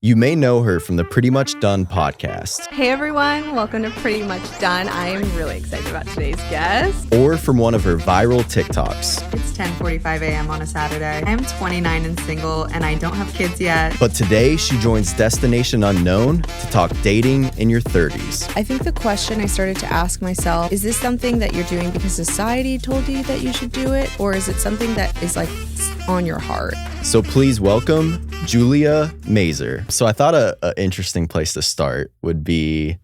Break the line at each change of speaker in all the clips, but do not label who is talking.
You may know her from the Pretty Much Done podcast.
Hey everyone, welcome to Pretty Much Done. I am really excited about today's guest.
Or from one of her viral TikToks.
It's 10:45 a.m. on a Saturday. I'm 29 and single, and I don't have kids yet.
But today she joins Destination Unknown to talk dating in your 30s.
I think the question I started to ask myself, is this something that you're doing because society told you that you should do it? Or is it something that is like on your heart?
So please welcome Julia Mazur. So I thought an interesting place to start would be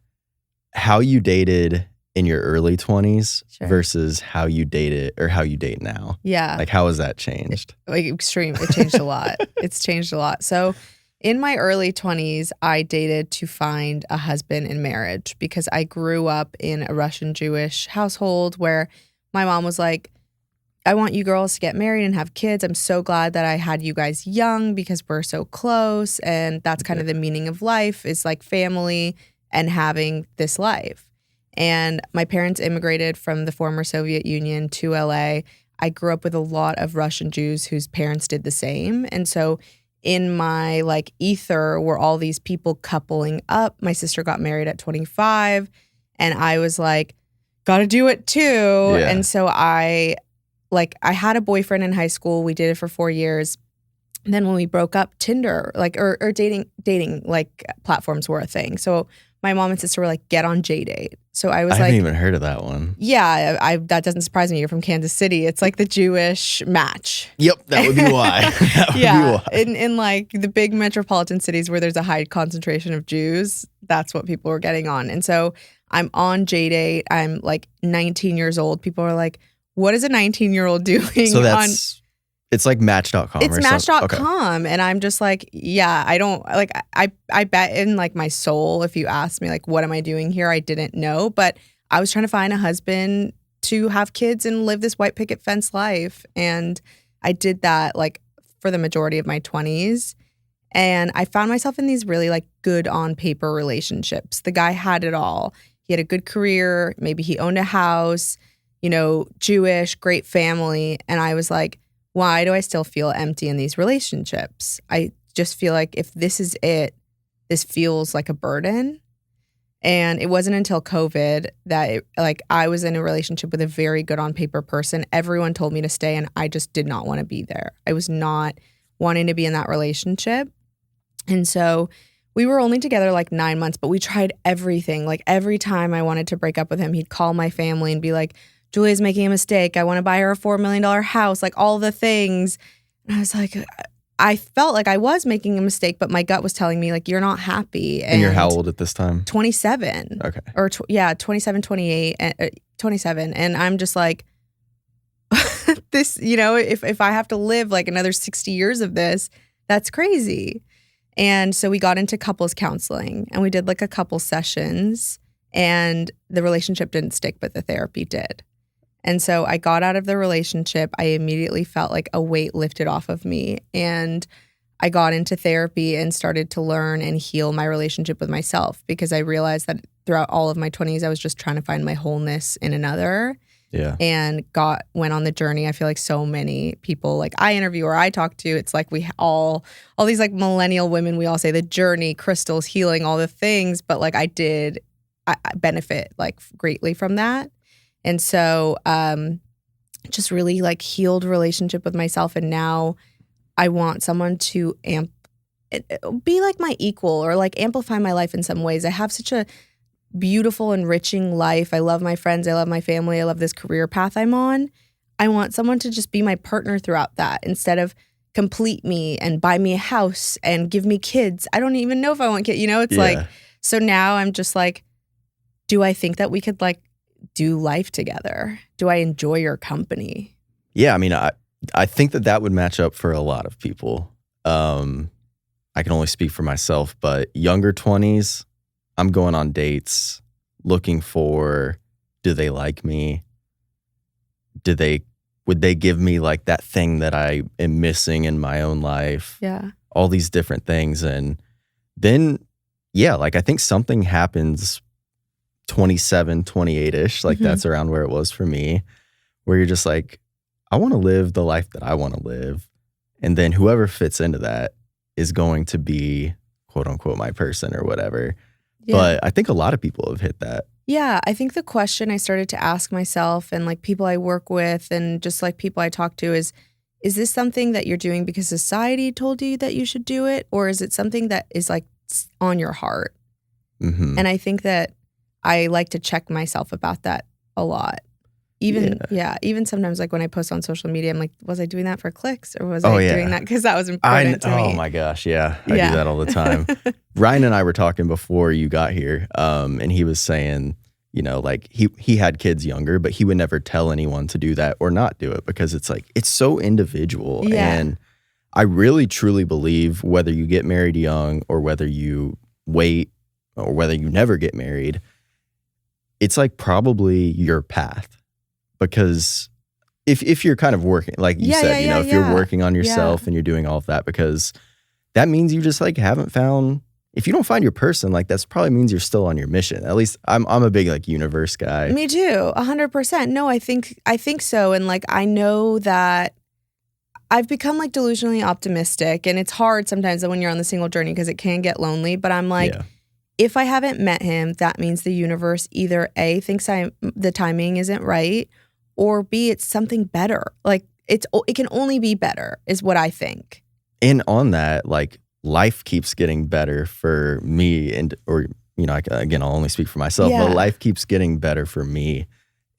how you dated in your early 20s versus how you dated or how you date now.
Yeah.
Like, how has that changed?
Extreme. It changed a lot. It's changed a lot. So in my early 20s, I dated to find a husband in marriage because I grew up in a Russian Jewish household where my mom was like, I want you girls to get married and have kids. I'm so glad that I had you guys young because we're so close. And that's kind of the meaning of life, is like family and having this life. And my parents immigrated from the former Soviet Union to LA. I grew up with a lot of Russian Jews whose parents did the same. And so in my like ether were all these people coupling up. My sister got married at 25 and I was like, gotta do it too.
Yeah.
And so I had a boyfriend in high school. We did it for 4 years. And then when we broke up, Tinder, or dating like platforms were a thing. So my mom and sister were like, get on JDate. So I was
I
like,
haven't even heard of that one.
yeah, that doesn't surprise me. You're from Kansas City. It's like the Jewish Match.
Yep, that would be why.
Yeah, in like the big metropolitan cities where there's a high concentration of Jews, that's what people were getting on. And so I'm on JDate. I'm like 19 years old. People are like, what is a 19-year-old doing?
So it's like Match.com.
It's Match.com. Okay. And I'm just like, yeah, I don't like, I bet in like my soul, if you asked me like, what am I doing here? I didn't know, but I was trying to find a husband to have kids and live this white picket fence life. And I did that like for the majority of my 20s. And I found myself in these really like good on paper relationships. The guy had it all. He had a good career. Maybe he owned a house, you know, Jewish, great family. And I was like, why do I still feel empty in these relationships? I just feel like if this is it, this feels like a burden. And it wasn't until COVID that I was in a relationship with a very good on paper person. Everyone told me to stay and I just did not want to be there. I was not wanting to be in that relationship. And so we were only together like 9 months, but we tried everything. Like every time I wanted to break up with him, he'd call my family and be like, Julia's making a mistake. I want to buy her a $4 million house, like all the things. And I was like, I felt like I was making a mistake, but my gut was telling me like, you're not happy.
And you're how old at this time?
27.
Okay.
Or 27, 28, 27. And I'm just like, this, you know, if I have to live like another 60 years of this, that's crazy. And so we got into couples counseling and we did like a couple sessions and the relationship didn't stick, but the therapy did. And so I got out of the relationship. I immediately felt like a weight lifted off of me. And I got into therapy and started to learn and heal my relationship with myself because I realized that throughout all of my 20s, I was just trying to find my wholeness in another.
Yeah.
And went on the journey. I feel like so many people like I interview or I talk to, it's like we all these like millennial women, we all say the journey, crystals, healing, all the things. But like I benefit like greatly from that. And so just really like healed relationship with myself. And now I want someone to be like my equal or like amplify my life in some ways. I have such a beautiful, enriching life. I love my friends. I love my family. I love this career path I'm on. I want someone to just be my partner throughout that instead of complete me and buy me a house and give me kids. I don't even know if I want kids. You know, it's like, so now I'm just like, do I think that we could like do life together? Do I enjoy your company?
Yeah, I mean, I think that would match up for a lot of people. I can only speak for myself, but younger 20s, I'm going on dates looking for, do they like me? Would they give me like that thing that I am missing in my own life?
Yeah.
All these different things. And then, yeah, like I think something happens 27, 28-ish, like that's around where it was for me, where you're just like, I want to live the life that I want to live. And then whoever fits into that is going to be quote unquote my person or whatever.
Yeah.
But I think a lot of people have hit that.
Yeah, I think the question I started to ask myself and like people I work with and just like people I talk to is this something that you're doing because society told you that you should do it? Or is it something that is like on your heart?
Mm-hmm.
And I think that I like to check myself about that a lot. Even sometimes like when I post on social media, I'm like, was I doing that for clicks or was I doing that because that was important to me?
Oh my gosh, yeah. I do that all the time. Ryan and I were talking before you got here, and he was saying, you know, like he had kids younger, but he would never tell anyone to do that or not do it because it's like, it's so individual.
Yeah.
And I really truly believe whether you get married young or whether you wait or whether you never get married, it's like probably your path. Because if you're kind of working, like you said, you know, if you're working on yourself and you're doing all of that, because that means you just like haven't found, if you don't find your person, like that's probably means you're still on your mission. At least I'm a big like universe guy.
Me too, 100%. No, I think so. And like, I know that I've become like delusionally optimistic, and it's hard sometimes when you're on the single journey because it can get lonely. But I'm like, if I haven't met him, that means the universe either A, thinks the timing isn't right, or B, it's something better. Like it can only be better is what I think.
And on that, like life keeps getting better for me or, you know, again, I'll only speak for myself, but life keeps getting better for me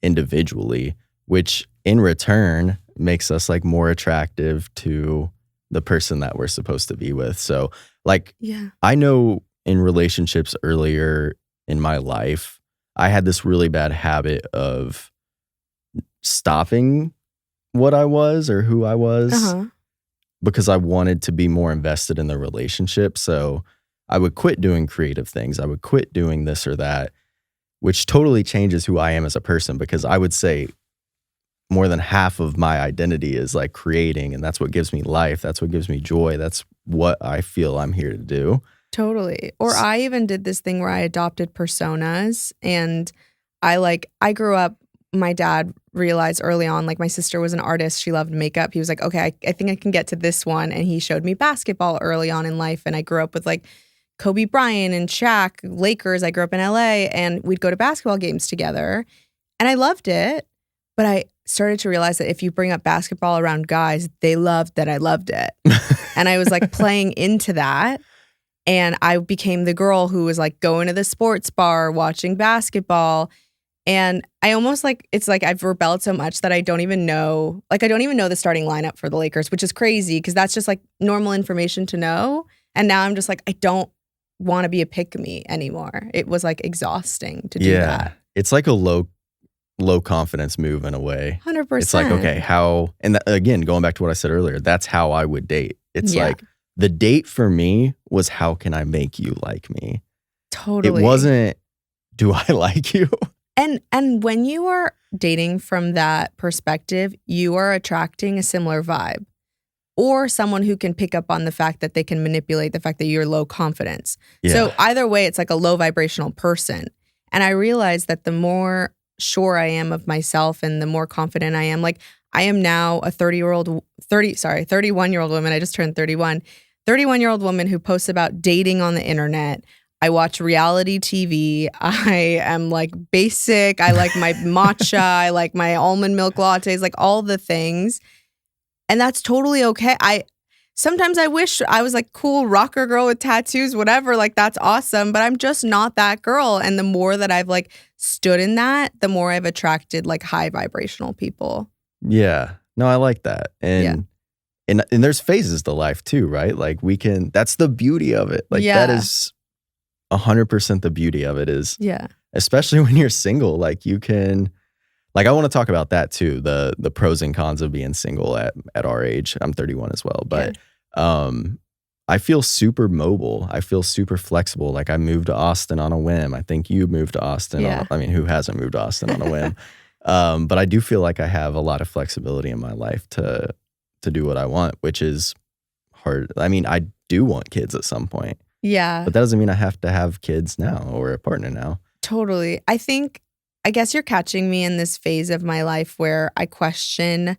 individually, which in return makes us like more attractive to the person that we're supposed to be with. So like, I know in relationships earlier in my life, I had this really bad habit of stopping what I was or who I was because I wanted to be more invested in the relationship. So I would quit doing creative things. I would quit doing this or that, which totally changes who I am as a person, because I would say more than half of my identity is like creating, and that's what gives me life. That's what gives me joy. That's what I feel I'm here to do.
Totally. Or I even did this thing where I adopted personas, and I grew up, my dad realized early on, like my sister was an artist. She loved makeup. He was like, okay, I think I can get to this one. And he showed me basketball early on in life. And I grew up with like Kobe Bryant and Shaq, Lakers. I grew up in LA, and we'd go to basketball games together. And I loved it. But I started to realize that if you bring up basketball around guys, they loved that I loved it. And I was like playing into that. And I became the girl who was like going to the sports bar, watching basketball. And I almost like, it's like I've rebelled so much that I don't even know the starting lineup for the Lakers, which is crazy because that's just like normal information to know. And now I'm just like, I don't want to be a pick-me anymore. It was like exhausting to do that.
It's like a low confidence move in a way.
100%.
It's like, okay, how, and again, going back to what I said earlier, that's how I would date. It's like the date for me was, how can I make you like me?
Totally.
It wasn't, do I like you?
And when you are dating from that perspective, you are attracting a similar vibe, or someone who can pick up on the fact that they can manipulate the fact that you're low confidence. So either way, it's like a low vibrational person. And I realized that the more sure I am of myself and the more confident I am, like I am now a 31-year-old woman. I just turned 31. 31-year-old woman who posts about dating on the internet. I watch reality TV. I am like basic. I like my matcha. I like my almond milk lattes, like all the things. And that's totally okay. Sometimes I wish I was like cool rocker girl with tattoos, whatever. Like that's awesome. But I'm just not that girl. And the more that I've like stood in that, the more I've attracted like high vibrational people.
Yeah. No, I like that. And there's phases to life too, right? Like that's the beauty of it. Like that is 100% the beauty of it is, especially when you're single, like you can, like I want to talk about that too, the pros and cons of being single at our age. I'm 31 as well, but I feel super mobile. I feel super flexible. Like I moved to Austin on a whim. I think you moved to Austin. Who hasn't moved to Austin on a whim? But I do feel like I have a lot of flexibility in my life to do what I want, which is hard. I mean, I do want kids at some point.
Yeah.
But that doesn't mean I have to have kids now or a partner now.
Totally. I guess you're catching me in this phase of my life where I question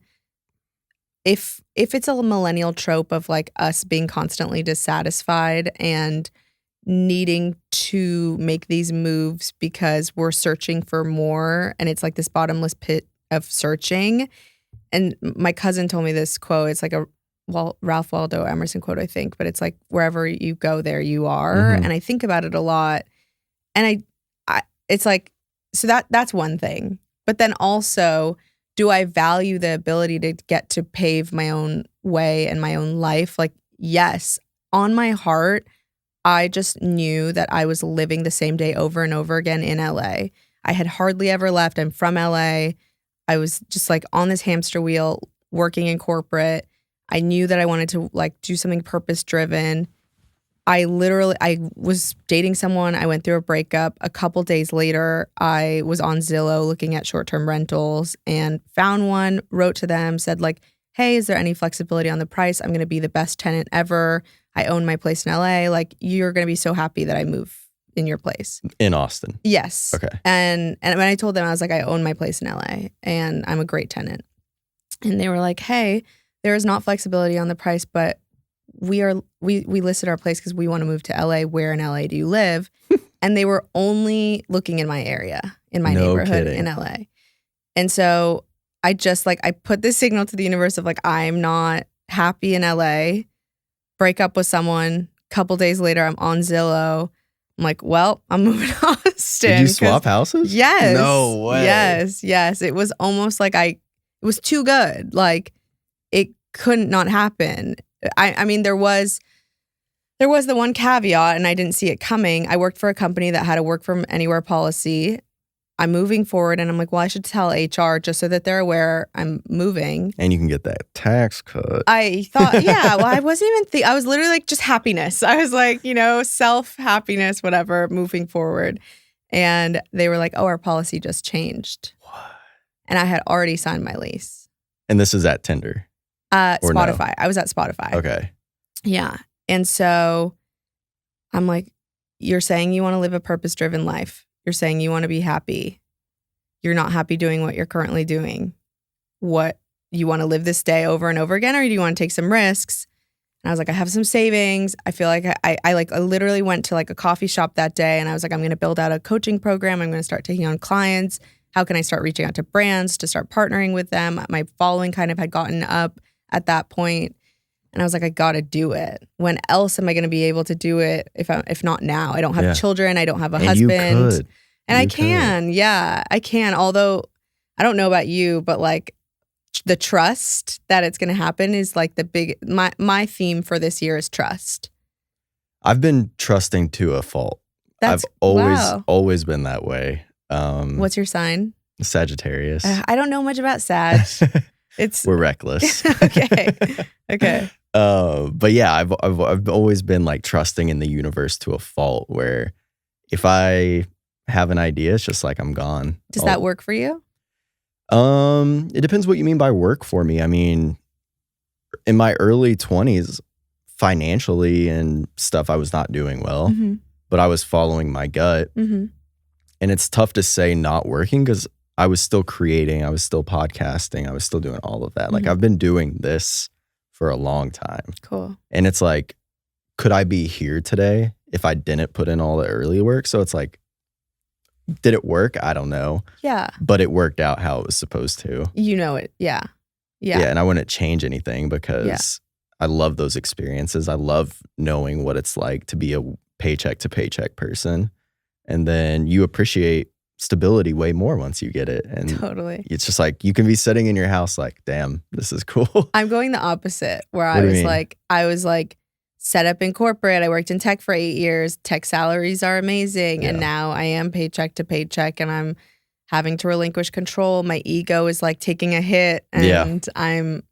if it's a millennial trope of like us being constantly dissatisfied and needing to make these moves because we're searching for more, and it's like this bottomless pit of searching. And my cousin told me this quote. It's like a Ralph Waldo Emerson quote, I think, but it's like, wherever you go, there you are.
Mhm.
And I think about it a lot. And I it's like, so that's one thing. But then also, do I value the ability to get to pave my own way and my own life? Like, yes, on my heart, I just knew that I was living the same day over and over again in LA. I had hardly ever left. I'm from LA. I was just like on this hamster wheel working in corporate. I knew that I wanted to like do something purpose driven. I was dating someone. I went through a breakup. A couple days later, I was on Zillow looking at short-term rentals and found one, wrote to them, said like, hey, is there any flexibility on the price? I'm going to be the best tenant ever. I own my place in LA. Like, you're going to be so happy that I move in your place.
In Austin.
Yes.
Okay.
And when I told them, I was like, I own my place in LA and I'm a great tenant. And they were like, hey, there is not flexibility on the price, but we listed our place because we want to move to LA. Where in LA do you live? And they were only looking in my area, in my neighborhood in LA. And so I just like, I put this signal to the universe of like, I'm not happy in LA. Break up with someone. Couple days later, I'm on Zillow. I'm like, well, I'm moving to Austin.
Did you swap houses?
Yes.
No way.
Yes. It was almost like it was too good. Like, it couldn't not happen. I mean, there was the one caveat, and I didn't see it coming. I worked for a company that had a work from anywhere policy. I'm moving forward, and I'm like, well, I should tell HR just so that they're aware I'm moving.
And you can get that tax cut.
I thought, yeah, well, I wasn't even I was literally like just happiness. I was like, self-happiness, whatever, moving forward. And they were like, oh, our policy just changed.
What?
And I had already signed my lease.
And this is at Tinder? Or
Spotify.
no?
I was at Spotify.
Okay.
Yeah. And so I'm like, you're saying you want to live a purpose-driven life. You're saying you want to be happy. You're not happy doing what you're currently doing. What, you want to live this day over and over again, or do you want to take some risks? And I was like, I have some savings. I feel like I literally went to like a coffee shop that day and I was like, I'm going to build out a coaching program. I'm going to start taking on clients. How can I start reaching out to brands to start partnering with them? My following kind of had gotten up at that point. And I was like, I got to do it. When else am I going to be able to do it if not now? I don't have children. I don't have a husband.
You could.
And I can. Yeah, I can. Although I don't know about you, but like the trust that it's going to happen is like my theme for this year is trust.
I've been trusting to a fault. I've always been that way.
What's your sign?
Sagittarius.
I don't know much about Sag.
We're reckless.
Okay.
But yeah, I've always been like trusting in the universe to a fault, where if I have an idea, it's just like I'm gone.
Does that work for you?
It depends what you mean by work for me. I mean, in my early 20s, financially and stuff, I was not doing well, but I was following my gut.
Mm-hmm.
And it's tough to say not working because I was still creating, I was still podcasting, I was still doing all of that. Like, I've been doing this for a long time.
Cool.
And it's like, could I be here today if I didn't put in all the early work? So it's like, did it work? I don't know.
Yeah.
But it worked out how it was supposed to.
You know it. Yeah.
Yeah. And I wouldn't change anything because I love those experiences. I love knowing what it's like to be a paycheck to paycheck person. And then you appreciate stability way more once you get it. And
totally.
It's just like, you can be sitting in your house like, damn, this is cool.
I'm going the opposite, where I was like set up in corporate. I worked in tech for 8 years. Tech salaries are amazing. And now I am paycheck to paycheck and I'm having to relinquish control. My ego is like taking a hit. And I'm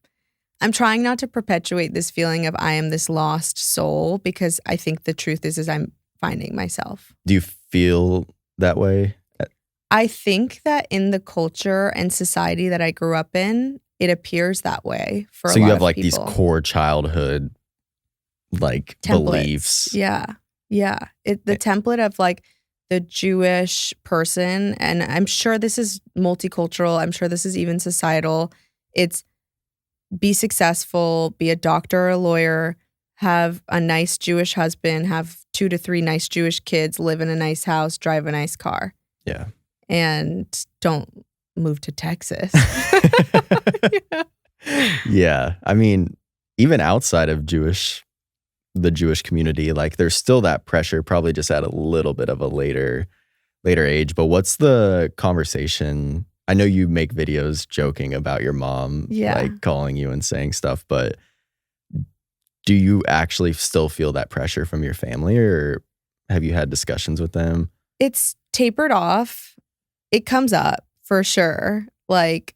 trying not to perpetuate this feeling of I am this lost soul, because I think the truth is I'm finding myself.
Do you feel that way?
I think that in the culture and society that I grew up in, it appears that way for a lot of people.
So you have like these core childhood like
templates.
Beliefs.
Yeah. The template of like the Jewish person, and I'm sure this is multicultural, I'm sure this is even societal. It's be successful, be a doctor or a lawyer, have a nice Jewish husband, have 2 to 3 nice Jewish kids, live in a nice house, drive a nice car.
Yeah.
And don't move to Texas.
Yeah. I mean, even outside of the Jewish community, like there's still that pressure, probably just at a little bit of a later age. But what's the conversation? I know you make videos joking about your mom, like calling you and saying stuff, but do you actually still feel that pressure from your family, or have you had discussions with them?
It's tapered off. It comes up for sure. Like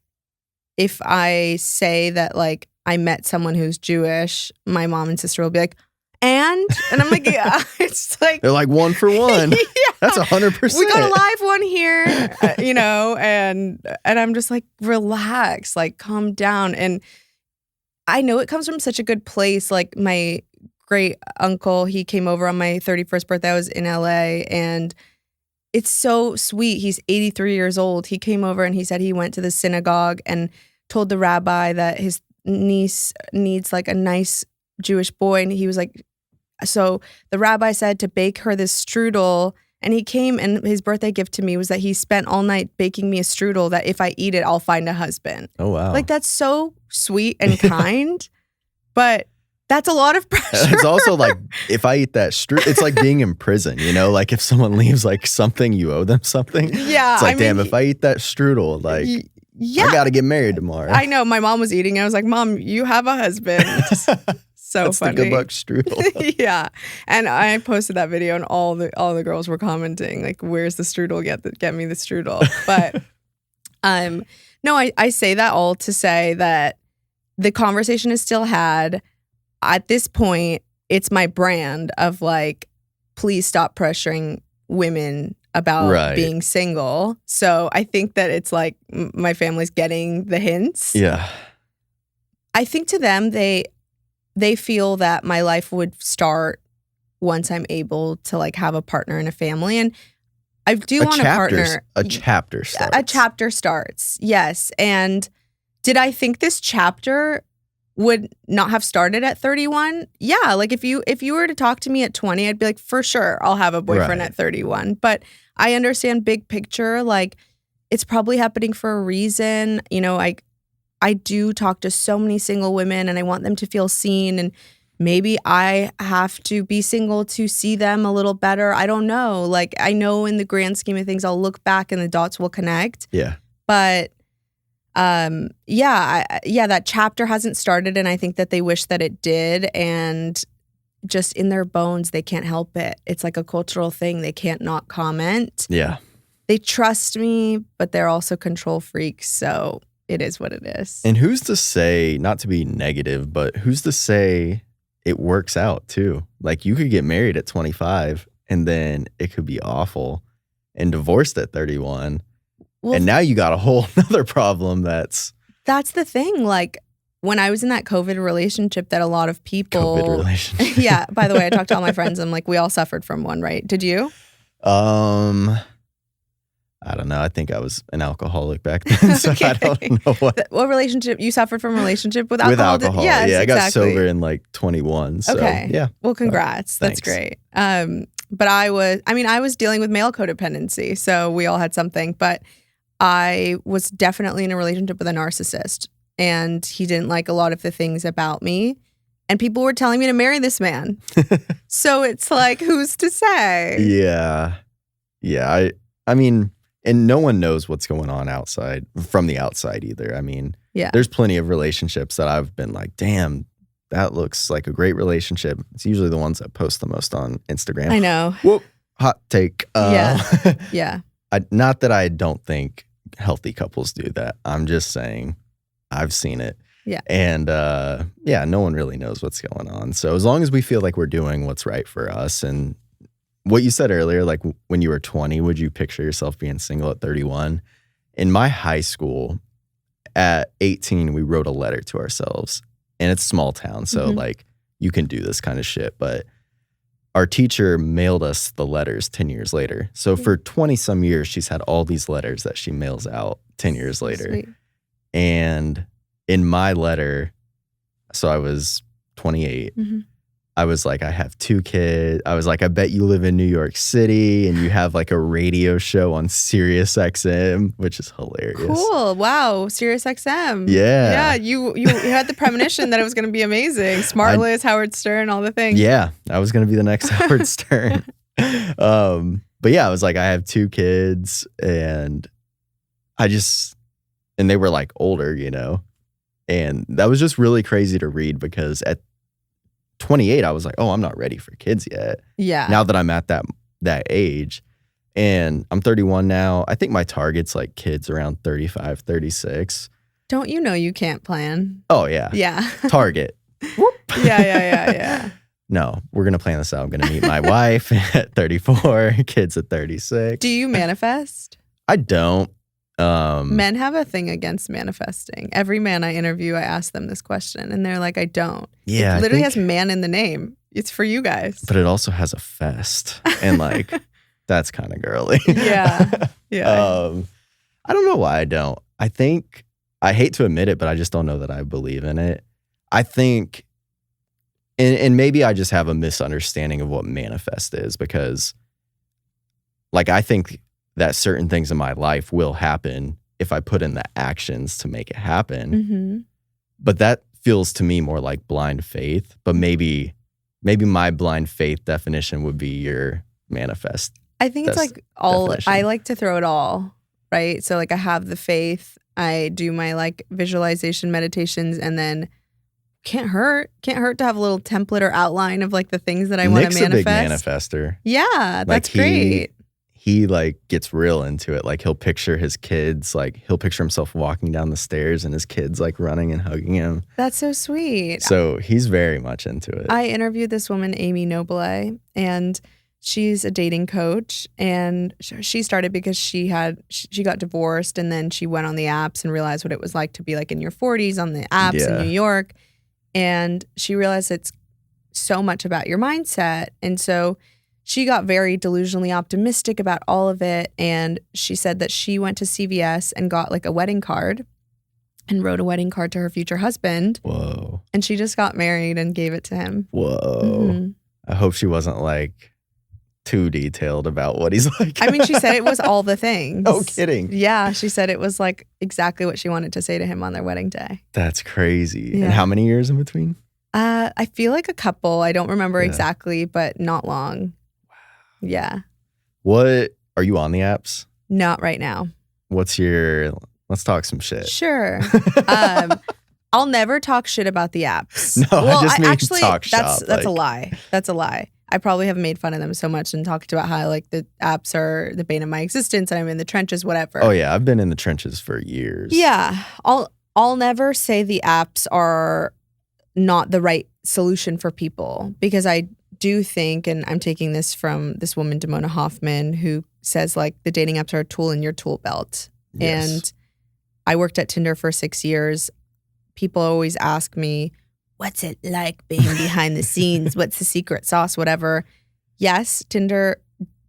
if I say that like I met someone who's Jewish, my mom and sister will be like, and I'm like, yeah. It's like
they're like 1 for 1.
Yeah.
That's 100%.
We got a live one here, and I'm just like, relax, like calm down. And I know it comes from such a good place. Like my great uncle, he came over on my 31st birthday. I was in LA, and it's so sweet. He's 83 years old. He came over and he said he went to the synagogue and told the rabbi that his niece needs like a nice Jewish boy. And he was like, so the rabbi said to bake her this strudel. And he came, and his birthday gift to me was that he spent all night baking me a strudel that if I eat it, I'll find a husband.
Oh, wow.
Like, that's so sweet and kind, but that's a lot of pressure.
It's also like, if I eat that strudel, it's like being in prison, like if someone leaves like something, you owe them something.
Yeah.
It's like, damn, if I eat that strudel, like, I got to get married tomorrow.
I know. My mom was eating. I was like, Mom, you have a husband. So
that's
funny.
The good luck strudel.
Yeah. And I posted that video, and all the girls were commenting like, where's the strudel? Get me the strudel. But no, I say that all to say that the conversation is still had. At this point, it's my brand of like, please stop pressuring women about being single. So I think that it's like my family's getting the hints.
Yeah.
I think to them, they feel that my life would start once I'm able to like have a partner and a family. And I do want a partner.
A chapter starts.
A chapter starts, yes. And did I think this chapter would not have started at 31? Yeah, like if you were to talk to me at 20, I'd be like, for sure, I'll have a boyfriend at 31. But I understand big picture, like it's probably happening for a reason. I do talk to so many single women, and I want them to feel seen, and maybe I have to be single to see them a little better. I don't know. Like, I know in the grand scheme of things, I'll look back and the dots will connect.
Yeah.
But that chapter hasn't started, and I think that they wish that it did, and just in their bones, they can't help it. It's like a cultural thing. They can't not comment.
Yeah.
They trust me, but they're also control freaks, so it is what it is.
And who's to say, not to be negative, but who's to say it works out too? Like, you could get married at 25 and then it could be awful, and divorced at 31. Well, and now you got a whole other problem. That's
the thing. Like, when I was in that COVID relationship that a lot of people...
COVID relationship.
Yeah. By the way, I talked to all my friends. I'm like, we all suffered from one, right? Did you?
I don't know. I think I was an alcoholic back then, so I don't know what.
What relationship? You suffered from a relationship with alcohol?
With alcohol,
yes,
yeah. I got
exactly.
sober in like 21, so yeah.
Well, congrats. That's great. But I was dealing with male codependency, so we all had something. But I was definitely in a relationship with a narcissist, and he didn't like a lot of the things about me. And people were telling me to marry this man. So it's like, who's to say?
Yeah. Yeah. I mean, and no one knows what's going on from the outside either. I mean, there's plenty of relationships that I've been like, damn, that looks like a great relationship. It's usually the ones that post the most on Instagram.
I know.
Whoop, hot take.
Yeah.
Not that I don't think healthy couples do that. I'm just saying I've seen it.
Yeah.
And no one really knows what's going on. So as long as we feel like we're doing what's right for us, and what you said earlier, like when you were 20, would you picture yourself being single at 31? In my high school, at 18, we wrote a letter to ourselves, and it's small town. So like you can do this kind of shit, but our teacher mailed us the letters 10 years later. So for 20 some years, she's had all these letters that she mails out 10 years later.
Sweet.
And in my letter, so I was 28. I was like, I have 2 kids. I was like, I bet you live in New York City and you have like a radio show on Sirius XM, which is hilarious.
Cool. Wow. Sirius XM.
Yeah.
Yeah. You had the premonition that it was going to be amazing. Smartless, Howard Stern, all the things.
Yeah. I was going to be the next Howard Stern. But yeah, I was like, I have 2 kids and and they were like older, you know, and that was just really crazy to read because at 28, I was like, oh, I'm not ready for kids yet.
Yeah.
Now that I'm at that age, and I'm 31 now, I think my target's like kids around 35, 36.
Don't you know you can't plan?
Oh, yeah.
Yeah.
Target. Whoop.
Yeah.
No, we're going to plan this out. I'm going to meet my wife at 34, kids at 36.
Do you manifest?
I don't.
Men have a thing against manifesting. Every man I interview, I ask them this question, and they're like, I don't.
Yeah.
It literally has man in the name. It's for you guys.
But it also has a fest. And like, that's kind of girly.
Yeah.
I don't know why I don't. I think, I hate to admit it, but I just don't know that I believe in it. I think, and maybe I just have a misunderstanding of what manifest is because like, I think that certain things in my life will happen if I put in the actions to make it happen.
Mm-hmm.
But that feels to me more like blind faith. But maybe my blind faith definition would be your manifest.
I think it's like all,
definition.
I like to throw it all, right? So like I have the faith, I do my like visualization meditations, and then can't hurt to have a little template or outline of like the things that I want to manifest.
Nick's a big manifester.
Yeah, that's great.
He like gets real into it. Like he'll picture his kids, like he'll picture himself walking down the stairs and his kids like running and hugging him.
That's so sweet.
So he's very much into it.
I interviewed this woman, Amy Nobile, and she's a dating coach, and she started because she got divorced, and then she went on the apps and realized what it was like to be like in your 40s on the apps in New York. And she realized it's so much about your mindset. And so she got very delusionally optimistic about all of it. And she said that she went to CVS and got like a wedding card and wrote a wedding card to her future husband.
Whoa.
And she just got married and gave it to him.
Whoa.
Mm-hmm.
I hope she wasn't like too detailed about what he's like.
I mean, she said it was all the things.
No kidding.
Yeah. She said it was like exactly what she wanted to say to him on their wedding day.
That's crazy.
Yeah.
And how many years in between?
I feel like a couple. I don't remember exactly, but not long. Yeah.
What are you on the apps?
Not right now.
Let's talk some shit.
Sure. I'll never talk shit about the apps.
No, I just mean talk shop.
That's a lie. That's a lie. I probably have made fun of them so much and talked about how like the apps are the bane of my existence and I'm in the trenches, whatever.
Oh yeah, I've been in the trenches for years.
Yeah. I'll never say the apps are not the right solution for people because I do think, and I'm taking this from this woman, Damona Hoffman, who says like the dating apps are a tool in your tool belt.
Yes.
And I worked at Tinder for 6 years. People always ask me, what's it like being behind the scenes? What's the secret sauce? Whatever. Yes, Tinder,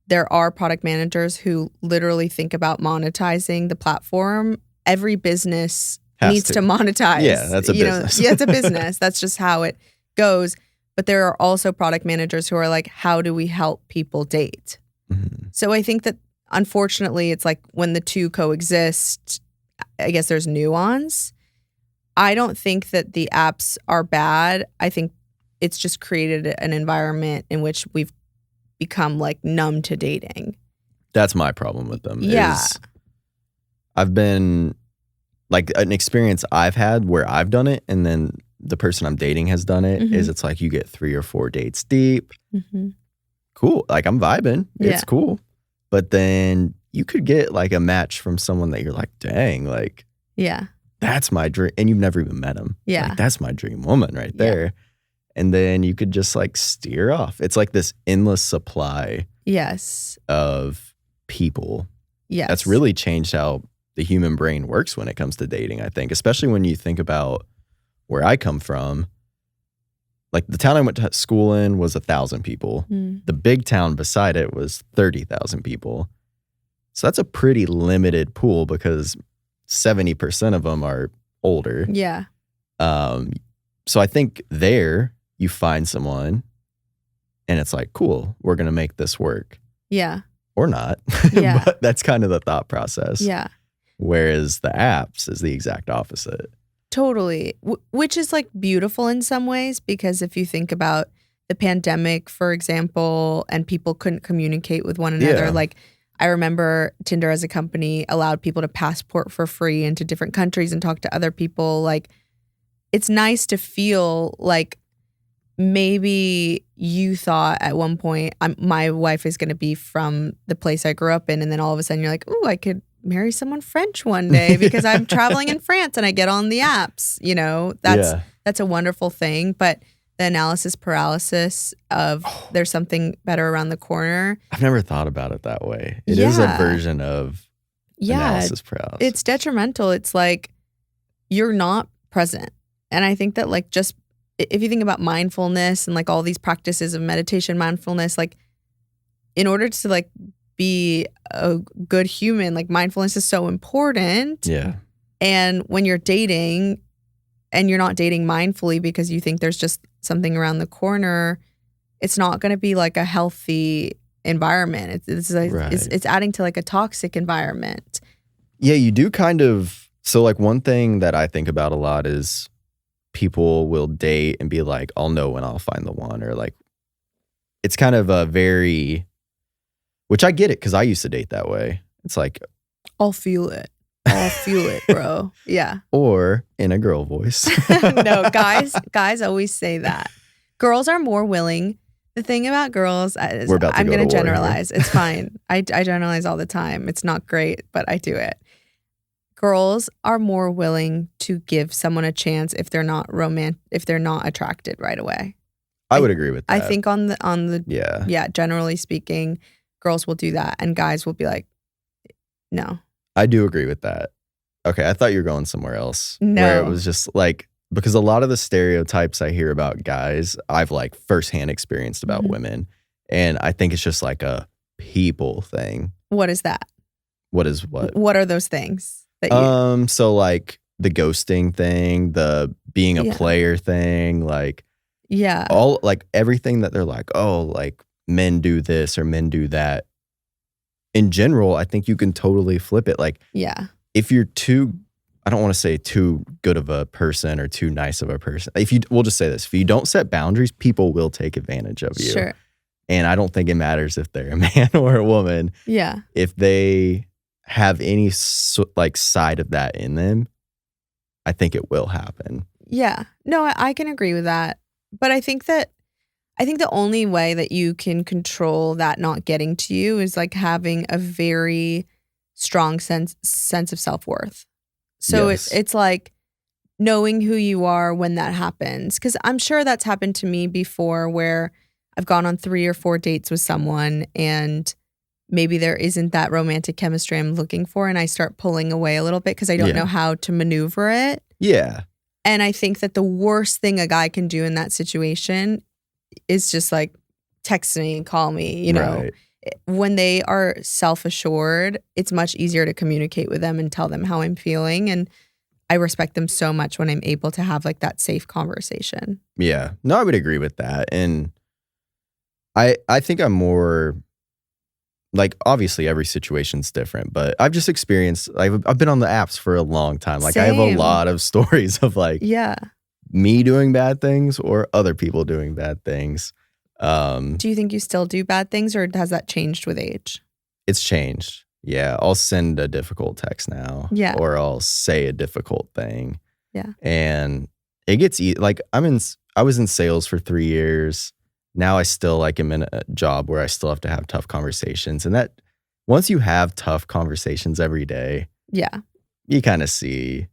there are product managers who literally think about monetizing the platform. Every business needs to monetize.
Yeah, that's a business.
Yeah, it's a business. That's just how it goes. But there are also product managers who are like, how do we help people date?
Mm-hmm.
So I think that unfortunately, it's like when the two coexist, I guess there's nuance. I don't think that the apps are bad. I think it's just created an environment in which we've become like numb to dating.
That's my problem with them.
Yeah.
I've been like an experience I've had where I've done it and then the person I'm dating has done it is it's like you get 3 or 4 dates deep. Mm-hmm. Cool. Like I'm vibing. It's cool. But then you could get like a match from someone that you're like, dang, like, that's my dream. And you've never even met him.
Yeah.
Like, that's my dream woman right there. Yeah. And then you could just like steer off. It's like this endless supply of people.
Yes.
That's really changed how the human brain works when it comes to dating, I think, especially when you think about where I come from. Like the town I went to school in was 1,000 people. The big town beside it was 30,000 people. So that's a pretty limited pool because 70% of them are older.
Yeah.
So I think there you find someone and it's like, cool, we're going to make this work.
Yeah.
Or not.
Yeah.
But that's kind of the thought process.
Yeah.
Whereas the apps is the exact opposite.
Totally. Which is like beautiful in some ways, because if you think about the pandemic, for example, and people couldn't communicate with one another,
Yeah.
like I remember Tinder as a company allowed people to passport for free into different countries and talk to other people. Like, it's nice to feel like maybe you thought at one point, my wife is going to be from the place I grew up in. And then all of a sudden you're like, ooh, I could marry someone French one day because I'm traveling in France and I get on the apps. You know, that's a wonderful thing. But the analysis paralysis of there's something better around the corner.
I've never thought about it that way. It is a version of analysis paralysis.
It's detrimental. It's like you're not present. And I think that like just if you think about mindfulness and like all these practices of meditation, mindfulness, like in order to like be a good human, like mindfulness is so important.
Yeah.
And when you're dating and you're not dating mindfully because you think there's just something around the corner, it's not going to be like a healthy environment. It's adding to like a toxic environment.
Yeah, you do kind of. So like one thing that I think about a lot is people will date and be like, I'll know when I'll find the one, or like it's kind of a very, which I get it because I used to date that way. It's like,
I'll feel it. I'll feel it, bro. Yeah.
Or in a girl voice.
No, guys always say that. Girls are more willing. The thing about girls is I'm going to generalize. It's fine. I generalize all the time. It's not great, but I do it. Girls are more willing to give someone a chance if they're not if they're not attracted right away.
I would agree with that.
I think on the generally speaking, girls will do that and guys will be like, no.
I do agree with that. Okay, I thought you were going somewhere else.
No.
Where it was just like, because a lot of the stereotypes I hear about guys, I've like firsthand experienced about women. And I think it's just like a people thing.
What is that?
What is what?
What are those things that you...
So like the ghosting thing, the being a player thing, like all like everything that they're like, oh, like men do this or men do that. In general, I think you can totally flip it. Like, if you're too, I don't want to say too good of a person or too nice of a person. We'll just say this: if you don't set boundaries, people will take advantage of you.
Sure.
And I don't think it matters if they're a man or a woman.
Yeah.
If they have any like side of that in them, I think it will happen.
Yeah. No, I can agree with that. But I think the only way that you can control that not getting to you is like having a very strong sense of self-worth. So it's like knowing who you are when that happens. Because I'm sure that's happened to me before where I've gone on 3 or 4 dates with someone and maybe there isn't that romantic chemistry I'm looking for and I start pulling away a little bit because I don't know how to maneuver it.
Yeah.
And I think that the worst thing a guy can do in that situation is just like text me and call me, you know.
Right.
When they are self-assured, it's much easier to communicate with them and tell them how I'm feeling. And I respect them so much when I'm able to have like that safe conversation.
Yeah. No, I would agree with that. And I think I'm more like, obviously every situation's different, but I've just experienced, I've been on the apps for a long time. Like I have a lot of stories of like me doing bad things or other people doing bad things.
Do you think you still do bad things or has that changed with age?
It's changed. Yeah. I'll send a difficult text now.
Yeah.
Or I'll say a difficult thing.
Yeah.
And it gets like I was in sales for 3 years. Now I still like am in a job where I still have to have tough conversations. And that once you have tough conversations every day, you kind of see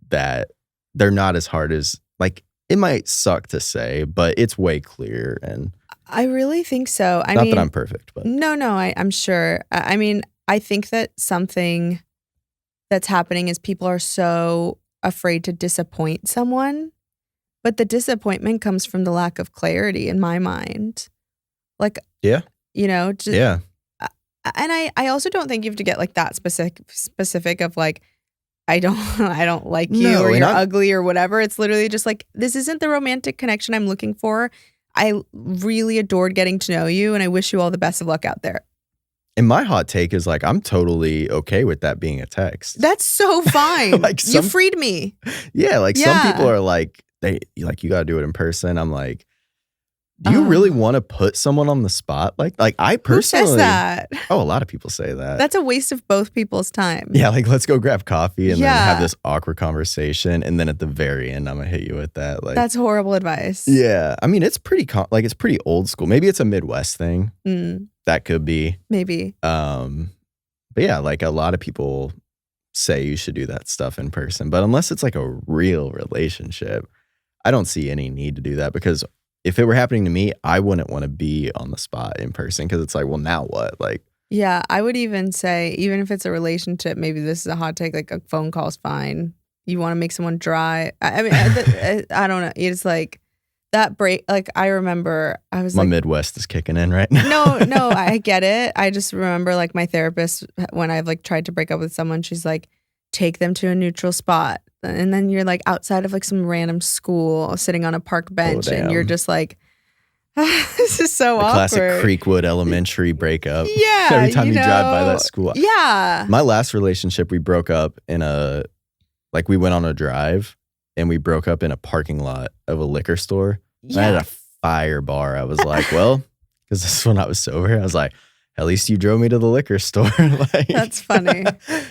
that they're not as hard as like it might suck to say, but it's way clearer. And
I really think so.
Not that I'm perfect, but
no, I'm sure. I mean, I think that something that's happening is people are so afraid to disappoint someone, but the disappointment comes from the lack of clarity in my mind. Like, you know, just, and I also don't think you have to get like that specific of like, I don't like you or you're ugly or whatever. It's literally just like, this isn't the romantic connection I'm looking for. I really adored getting to know you, and I wish you all the best of luck out there.
And my hot take is like, I'm totally okay with that being a text.
That's so fine.
Like
you freed me.
Yeah, like some people are like, you got to do it in person. I'm like, do you really want to put someone on the spot? Like I personally. Who
says that?
Oh, a lot of people say that.
That's a waste of both people's time.
Yeah, like let's go grab coffee and then have this awkward conversation, and then at the very end, I'm gonna hit you with that. Like
that's horrible advice.
Yeah, I mean it's pretty it's pretty old school. Maybe it's a Midwest thing. That could be
maybe.
But yeah, like a lot of people say you should do that stuff in person, but unless it's like a real relationship, I don't see any need to do that because. If it were happening to me, I wouldn't want to be on the spot in person because it's like, well, now what? Like,
yeah, I would even say, even if it's a relationship, maybe this is a hot take, like a phone call's fine. You want to make someone dry. I mean, I don't know. It's like that break. Like, I remember I was
my Midwest is kicking in right
now. No, I get it. I just remember like my therapist, when I've like tried to break up with someone, she's like, take them to a neutral spot. And then you're like outside of like some random school sitting on a park bench and you're just like, this is so awkward.
Classic Creekwood Elementary breakup.
Yeah.
Every time you drive by that school.
Yeah.
My last relationship, we broke up we went on a drive and we broke up in a parking lot of a liquor store. Yeah. I had a fire bar. I was like, well, because this is when I was sober. I was like, at least you drove me to the liquor store. Like,
that's funny.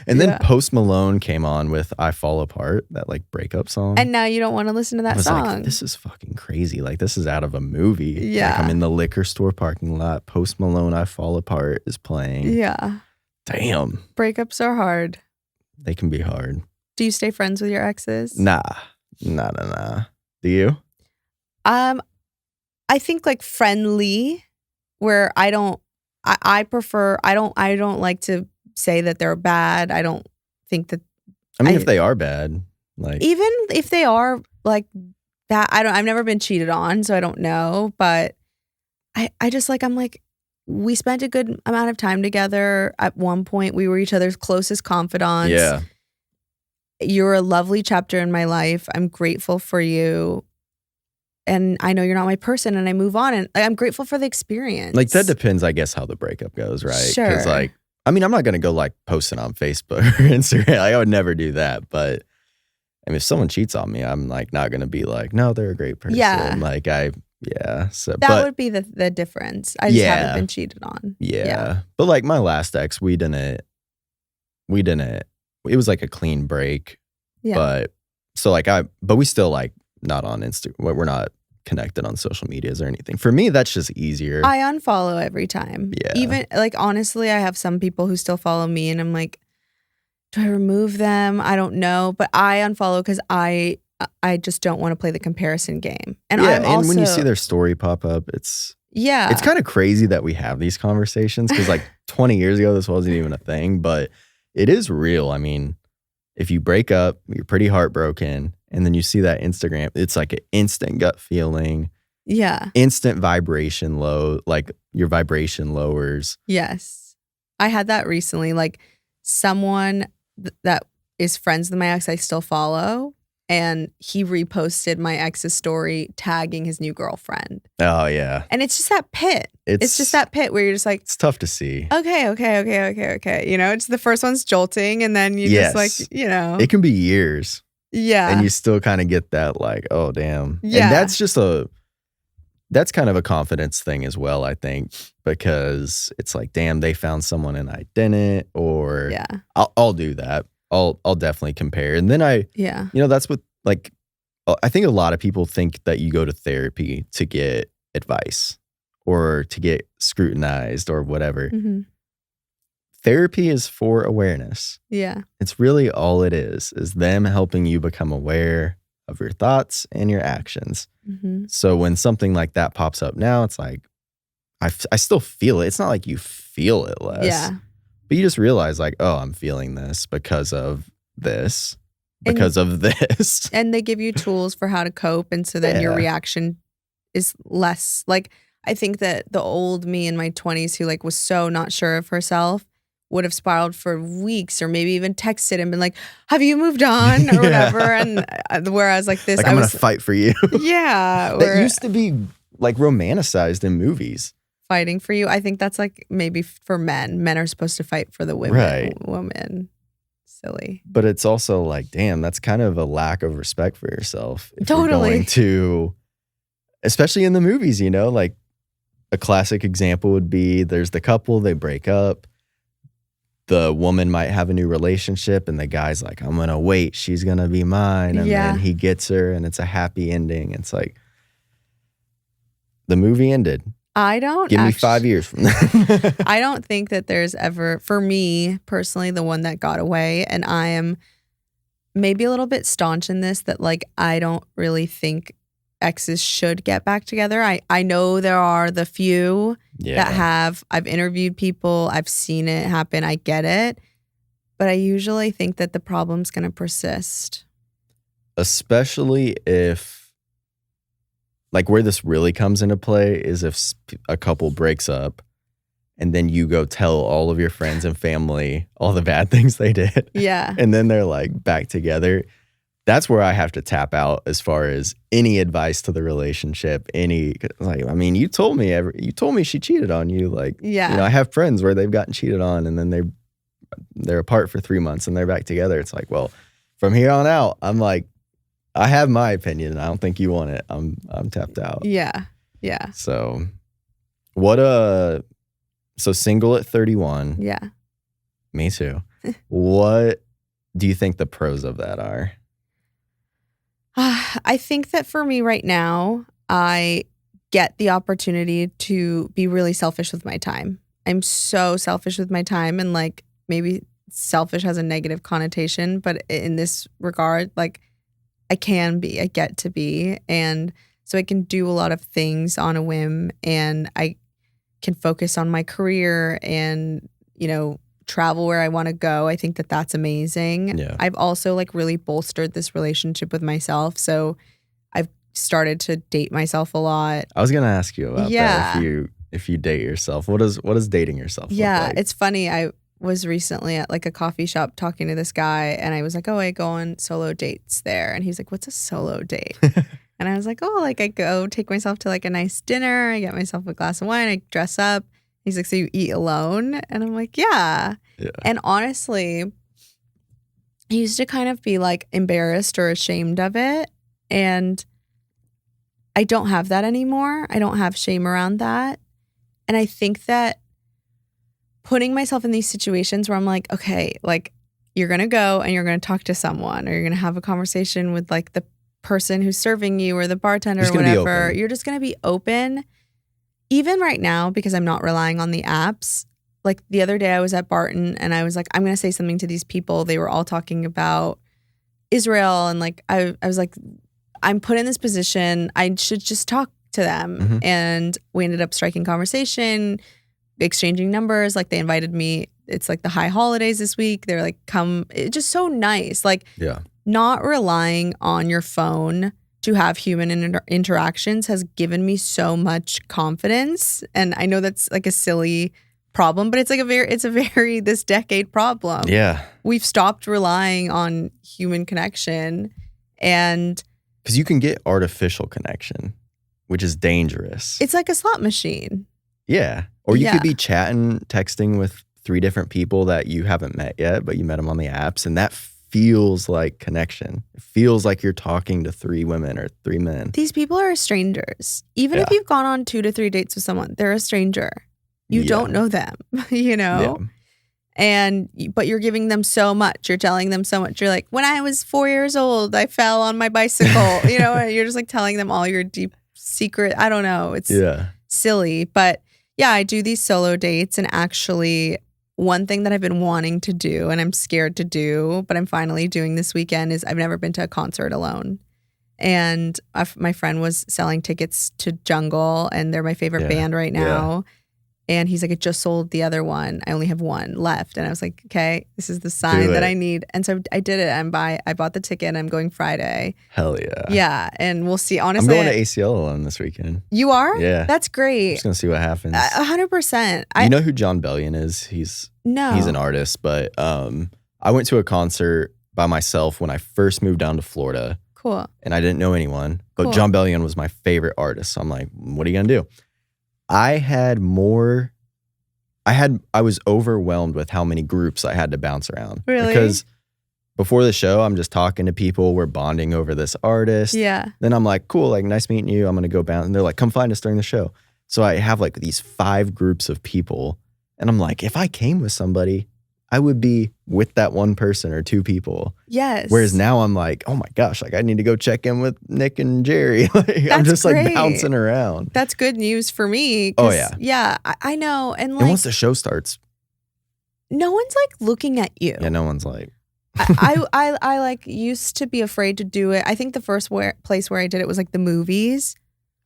And then Post Malone came on with I Fall Apart, that like breakup song.
And now you don't want to listen to that song.
Like, this is fucking crazy. Like this is out of a movie.
Yeah.
Like I'm in the liquor store parking lot. Post Malone I Fall Apart is playing.
Yeah.
Damn.
Breakups are hard.
They can be hard.
Do you stay friends with your exes?
Nah. Do you?
I think like friendly, where I prefer, I don't like to say that they're bad. I don't think that.
I mean, if they are bad, like.
Even if they are like that, I've never been cheated on, so I don't know. But I just like, I'm like, we spent a good amount of time together. At one point, we were each other's closest confidants.
Yeah.
You're a lovely chapter in my life. I'm grateful for you. And I know you're not my person, and I move on, and I'm grateful for the experience.
Like that depends, I guess, how the breakup goes, right?
Sure.
Because like, I mean, I'm not gonna go like posting on Facebook or Instagram. Like, I would never do that. But I mean, if someone cheats on me, I'm like not gonna be like, no, they're a great person.
Yeah.
Like So
that would be the difference. I just haven't been cheated on.
Yeah. But like my last ex, we didn't. It was like a clean break. Yeah. But so like but we still like not on Instagram. We're not connected on social medias or anything. For me, that's just easier.
I unfollow every time.
Yeah.
Even like honestly, I have some people who still follow me, and I'm like, do I remove them? I don't know, but I unfollow because I just don't want to play the comparison game. And
and when you see their story pop up, it's kind of crazy that we have these conversations because like 20 years ago, this wasn't even a thing, but it is real. I mean, if you break up, you're pretty heartbroken, and then you see that Instagram, it's like an instant gut feeling.
Yeah.
Instant vibration low, like your vibration lowers.
Yes. I had that recently. Like someone that is friends with my ex I still follow, and he reposted my ex's story tagging his new girlfriend.
Oh, yeah.
And it's just that pit. It's just that pit where you're just like...
It's tough to see.
Okay. You know, it's the first one's jolting, and then you just like, you know...
It can be years.
Yeah.
And you still kind of get that like, oh, damn.
Yeah.
And that's kind of a confidence thing as well, I think, because it's like, damn, they found someone and I didn't, or I'll do that. I'll definitely compare. And then that's what, like, I think a lot of people think that you go to therapy to get advice or to get scrutinized or whatever.
Mm-hmm.
Therapy is for awareness.
Yeah.
It's really all it is them helping you become aware of your thoughts and your actions.
Mm-hmm.
So when something like that pops up now, it's like, I still feel it. It's not like you feel it less.
Yeah.
But you just realize like, oh, I'm feeling this because of this, because of this.
And they give you tools for how to cope. And so then your reaction is less. Like, I think that the old me in my 20s who like was so not sure of herself would have spiraled for weeks, or maybe even texted and been like, have you moved on or whatever? And whereas like this,
like, I'm going to fight for you.
Yeah.
That used to be like romanticized in movies.
Fighting for you. I think that's like maybe for men. Men are supposed to fight for the women.
Right.
Women. Silly.
But it's also like, damn, that's kind of a lack of respect for yourself. If
Totally.
You're going to, especially in the movies, you know, like a classic example would be there's the couple, they break up. The woman might have a new relationship and the guy's like, I'm going to wait. She's going to be mine. And then he gets her and it's a happy ending. It's like the movie ended.
I don't
Give me 5 years from now.
I don't think that there's ever, for me personally, the one that got away. And I am maybe a little bit staunch in this, that like I don't really think exes should get back together. I know there are the few that have. I've interviewed people. I've seen it happen. I get it. But I usually think that the problem's going to persist.
Especially if, like, where this really comes into play is if a couple breaks up and then you go tell all of your friends and family all the bad things they did.
Yeah.
And then they're like back together. That's where I have to tap out as far as any advice to the relationship. Like, I mean, you told me she cheated on you. Like, you know, I have friends where they've gotten cheated on and then they're apart for 3 months and they're back together. It's like, well, from here on out, I'm like, I have my opinion and I don't think you want it. I'm tapped out.
Yeah. Yeah.
So so single at 31.
Yeah.
Me too. What do you think the pros of that are?
I think that for me right now, I get the opportunity to be really selfish with my time. I'm so selfish with my time, and like maybe selfish has a negative connotation, but in this regard, like I get to be. And so I can do a lot of things on a whim, and I can focus on my career and, you know, travel where I want to go. I think that that's amazing.
Yeah.
I've also like really bolstered this relationship with myself. So I've started to date myself a lot.
I was going to ask you about that. If you date yourself, what does dating yourself look like?
It's funny. I was recently at like a coffee shop talking to this guy, and I was like, oh, I go on solo dates there. And he's like, what's a solo date? And I was like, oh, like I go take myself to like a nice dinner. I get myself a glass of wine. I dress up. He's like, so you eat alone? And I'm like, yeah. And honestly, I used to kind of be like embarrassed or ashamed of it. And I don't have that anymore. I don't have shame around that. And I think that putting myself in these situations where I'm like, okay, like you're going to go and you're going to talk to someone, or you're going to have a conversation with like the person who's serving you or the bartender or whatever. You're just going to be open. Even right now, because I'm not relying on the apps. Like the other day I was at Barton and I was like, I'm going to say something to these people. They were all talking about Israel. And like, I was like, I'm put in this position. I should just talk to them.
Mm-hmm.
And we ended up striking conversation, exchanging numbers. Like they invited me. It's like the high holidays this week. They're like, come. It's just so nice. Like not relying on your phone to have human interactions has given me so much confidence. And I know that's like a silly problem, but it's like a very this decade problem.
Yeah.
We've stopped relying on human connection, and
because you can get artificial connection, which is dangerous.
It's like a slot machine.
Yeah. Or you could be chatting, texting with 3 different people that you haven't met yet, but you met them on the apps, and that feels like connection. It feels like you're talking to 3 women or 3 men.
These people are strangers. Even if you've gone on 2 to 3 dates with someone, they're a stranger. You don't know them, you know? But you're giving them so much. You're telling them so much. You're like, when I was 4 years old, I fell on my bicycle. You know, you're just like telling them all your deep secret. I don't know. It's silly. But yeah, I do these solo dates, and actually one thing that I've been wanting to do and I'm scared to do, but I'm finally doing this weekend, is I've never been to a concert alone. And my friend was selling tickets to Jungle, and they're my favorite band right now. And he's like, I just sold the other one. I only have one left. And I was like, okay, this is the sign that I need. And so I did it. I bought the ticket, and I'm going Friday.
Hell yeah.
Yeah. And we'll see. Honestly,
I'm going to ACL alone this weekend.
You are?
Yeah.
That's great.
Just going to see what happens.
100%.
You know who John Bellion is? He's an artist, but I went to a concert by myself when I first moved down to Florida.
Cool.
And I didn't know anyone, but
Cool.
John Bellion was my favorite artist. So I'm like, what are you going to do? I was overwhelmed with how many groups I had to bounce around.
Really?
Because before the show, I'm just talking to people. We're bonding over this artist.
Yeah.
Then I'm like, cool, like, nice meeting you. I'm going to go bounce. And they're like, come find us during the show. So I have like these 5 groups of people. And I'm like, if I came with somebody, I would be with that one person or 2 people.
Yes.
Whereas now I'm like, oh my gosh, like I need to go check in with Nick and Jerry. I'm
That's
just
great.
like bouncing around.
That's good news for me. 'Cause,
Oh, yeah.
Yeah, I know. And like,
And once the show starts,
no one's like looking at you.
yeah, no one's like,
I like used to be afraid to do it. I think the first place where I did it was like the movies.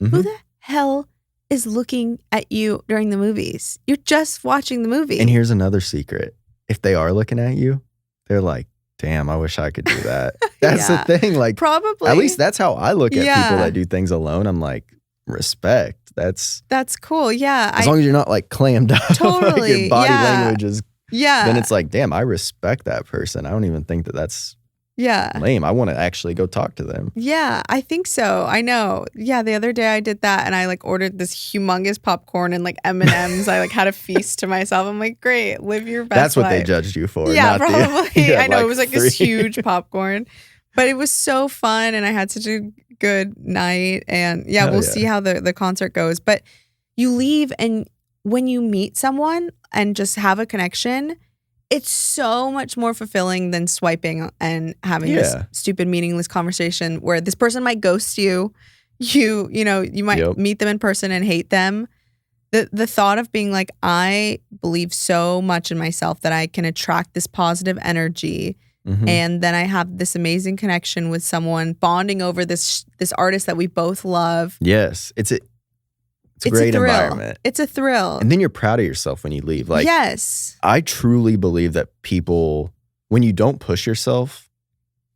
mhm.
Who the hell is looking at you during the movies? You're just watching the movie.
And here's another secret. If they are looking at you, they're like, damn, I wish I could do that. That's
Yeah.
the thing. Like,
Probably.
at least that's how I look at
Yeah.
people that do things alone. I'm like, respect. That's
That's cool. Yeah.
as long as you're not like clammed up. like
Totally,
your body
yeah.
language is,
yeah.
then it's like, damn, I respect that person. I don't even think that that's
yeah.
lame. I want to actually go talk to them.
Yeah, I think so. I know. Yeah, the other day I did that and I like ordered this humongous popcorn and like M&Ms. I like had a feast to myself. I'm like, great, live your best
That's what they
life.
judged you for.
Yeah,
not the-
probably.
you had,
I know it was like this
3.
huge popcorn, but it was so fun and I had such a good night. And yeah,
Hell
we'll
yeah.
see how the concert goes. But you leave and when you meet someone and just have a connection, it's so much more fulfilling than swiping and having this
Yeah.
stupid meaningless conversation where this person might ghost you. You know, you might
Yep.
meet them in person and hate them. The thought of being like, I believe so much in myself that I can attract this positive energy.
Mhm.
And then I have this amazing connection with someone bonding over this artist that we both love.
Yes. It's a
It's
great
a thrill.
environment.
It's a thrill.
And then you're proud of yourself when you leave. Like,
yes.
I truly believe that people, when you don't push yourself,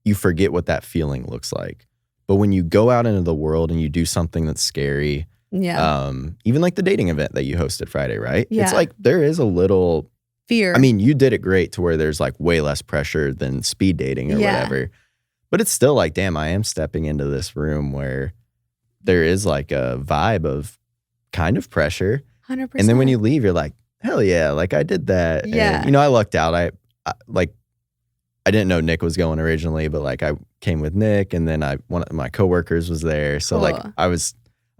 you forget what that feeling looks like. But when you go out into the world and you do something that's scary,
Yeah.
even like the dating event that you hosted Friday, right?
Yeah.
It's like there is a little,
Fear.
I mean, you did it great to where there's like way less pressure than speed dating or
Yeah.
whatever. But it's still like, damn, I am stepping into this room where there is like a vibe of kind of pressure.
100%.
And then when you leave, you're like, hell yeah, like I did that.
Yeah.
And, you know, I lucked out. I didn't know Nick was going originally, but like I came with Nick and then one of my coworkers was there. So like
Cool.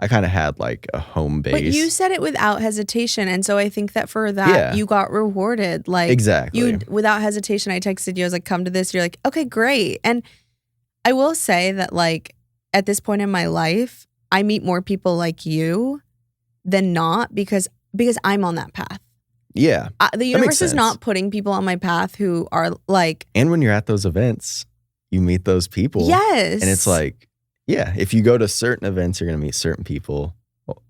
I kind of had like a home base.
But you said it without hesitation. And so I think that for that,
Yeah.
you got rewarded. Like,
Exactly.
you, without hesitation, I texted you. I was like, come to this. You're like, okay, great. And I will say that, like, at this point in my life, I meet more people like you than not because I'm on that path.
Yeah.
The universe is
sense.
not putting people on my path who are like,
And when you're at those events, you meet those people.
yes.
And it's like, yeah, if you go to certain events, you're going to meet certain people. Well,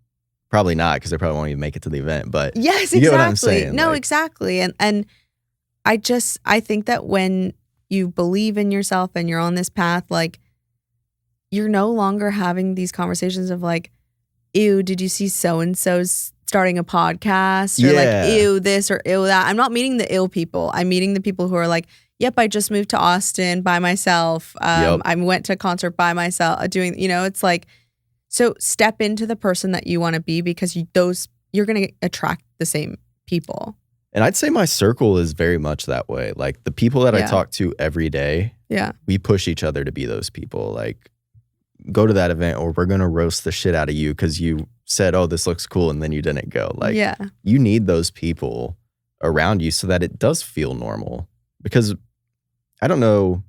probably not because they probably won't even make it to the event. But
yes,
you
exactly.
get what I'm saying,
No,
like-
exactly. And I think that when you believe in yourself and you're on this path, like, you're no longer having these conversations of like, ew, did you see so-and-so's starting a podcast? Or
Yeah.
like, ew, this or ew, that. I'm not meeting the ill people. I'm meeting the people who are like, yep, I just moved to Austin by myself.
Yep.
I went to a concert by myself doing, it's like, so step into the person that you want to be because you're going to attract the same people.
And I'd say my circle is very much that way. Like the people that I
Yeah.
talk to every day,
Yeah.
we push each other to be those people. Like, go to that event or we're going to roast the shit out of you because you said, oh, this looks cool. And then you didn't go. Like,
yeah.
you need those people around you so that it does feel normal. Because I don't know,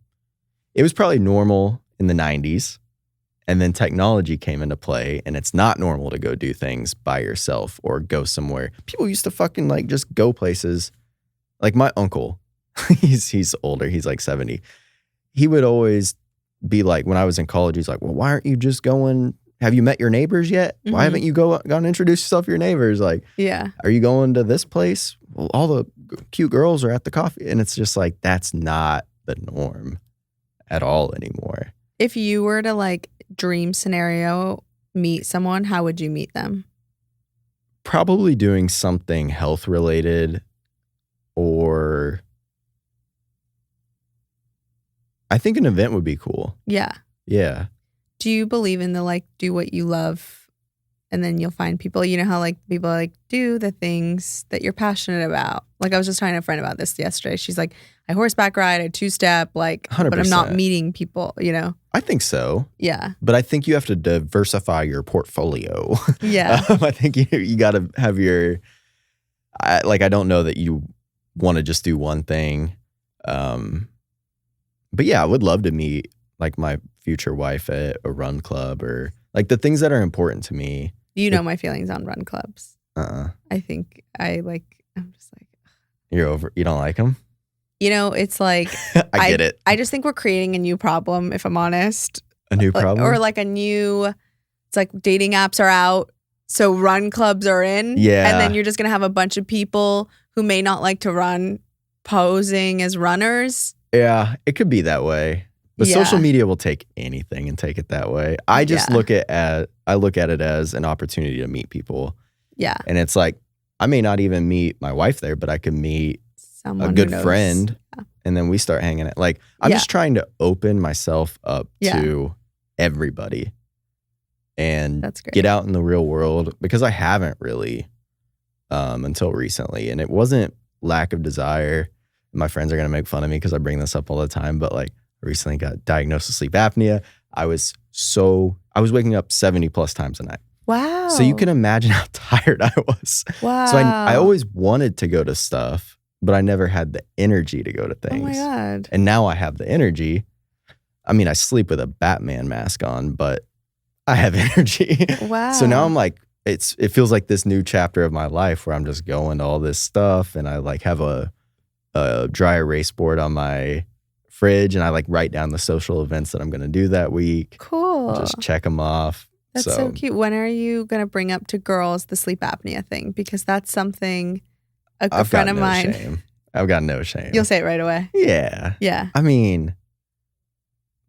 it was probably normal in the 90s. And then technology came into play and it's not normal to go do things by yourself or go somewhere. People used to fucking like just go places. Like my uncle, he's older, he's like 70. He would always be like, when I was in college, he's like, well, why aren't you just going? Have you met your neighbors yet?
Mhm.
Why haven't you gone and introduce yourself to your neighbors? Like,
Yeah.
are you going to this place? Well, all the cute girls are at the coffee. And it's just like, that's not the norm at all anymore.
If you were to like dream scenario meet someone, how would you meet them?
Probably doing something health related, or I think an event would be cool.
Yeah.
Yeah.
Do you believe in the like do what you love and then you'll find people? You know how like people like do the things that you're passionate about. Like I was just talking to a friend about this yesterday. She's like, I horseback ride, I 2-step, like,
100%.
but I'm not meeting people, you know?
I think so.
Yeah.
But I think you have to diversify your portfolio.
Yeah.
I think you got to have your, I don't know that you want to just do one thing. But yeah, I would love to meet like my future wife at a run club or like the things that are important to me.
You know my feelings on run clubs. I think I'm just like.
You don't like them?
You know, it's like.
I get it.
I just think we're creating a new problem, if I'm honest.
A new problem?
Or like it's like dating apps are out. So run clubs are in.
Yeah.
And then you're just going to have a bunch of people who may not like to run posing as runners.
Yeah, it could be that way. But
Yeah.
social media will take anything and take it that way. I just
Yeah.
look at it as an opportunity to meet people.
Yeah.
And it's like, I may not even meet my wife there, but I could meet
Someone
a good
who knows.
friend.
Yeah.
And then we start hanging out. Like, I'm
Yeah.
just trying to open myself up
Yeah.
to everybody and
That's great.
get out in the real world because I haven't really until recently. And it wasn't lack of desire. My friends are going to make fun of me because I bring this up all the time, but like I recently got diagnosed with sleep apnea. I was waking up 70 plus times a night.
Wow.
So you can imagine how tired I was.
Wow.
So I always wanted to go to stuff, but I never had the energy to go to
Oh
things.
my God.
And now I have the energy. I mean, I sleep with a Batman mask on, but I have energy.
Wow.
So now I'm like, it feels like this new chapter of my life where I'm just going to all this stuff and I like have a dry erase board on my fridge and I like write down the social events that I'm going to do that week.
Cool.
Just check them off.
That's so cute. When are you going to bring up to girls the sleep apnea thing? Because that's something a friend of mine.
Shame. I've got no shame.
You'll say it right away.
Yeah.
Yeah.
I mean,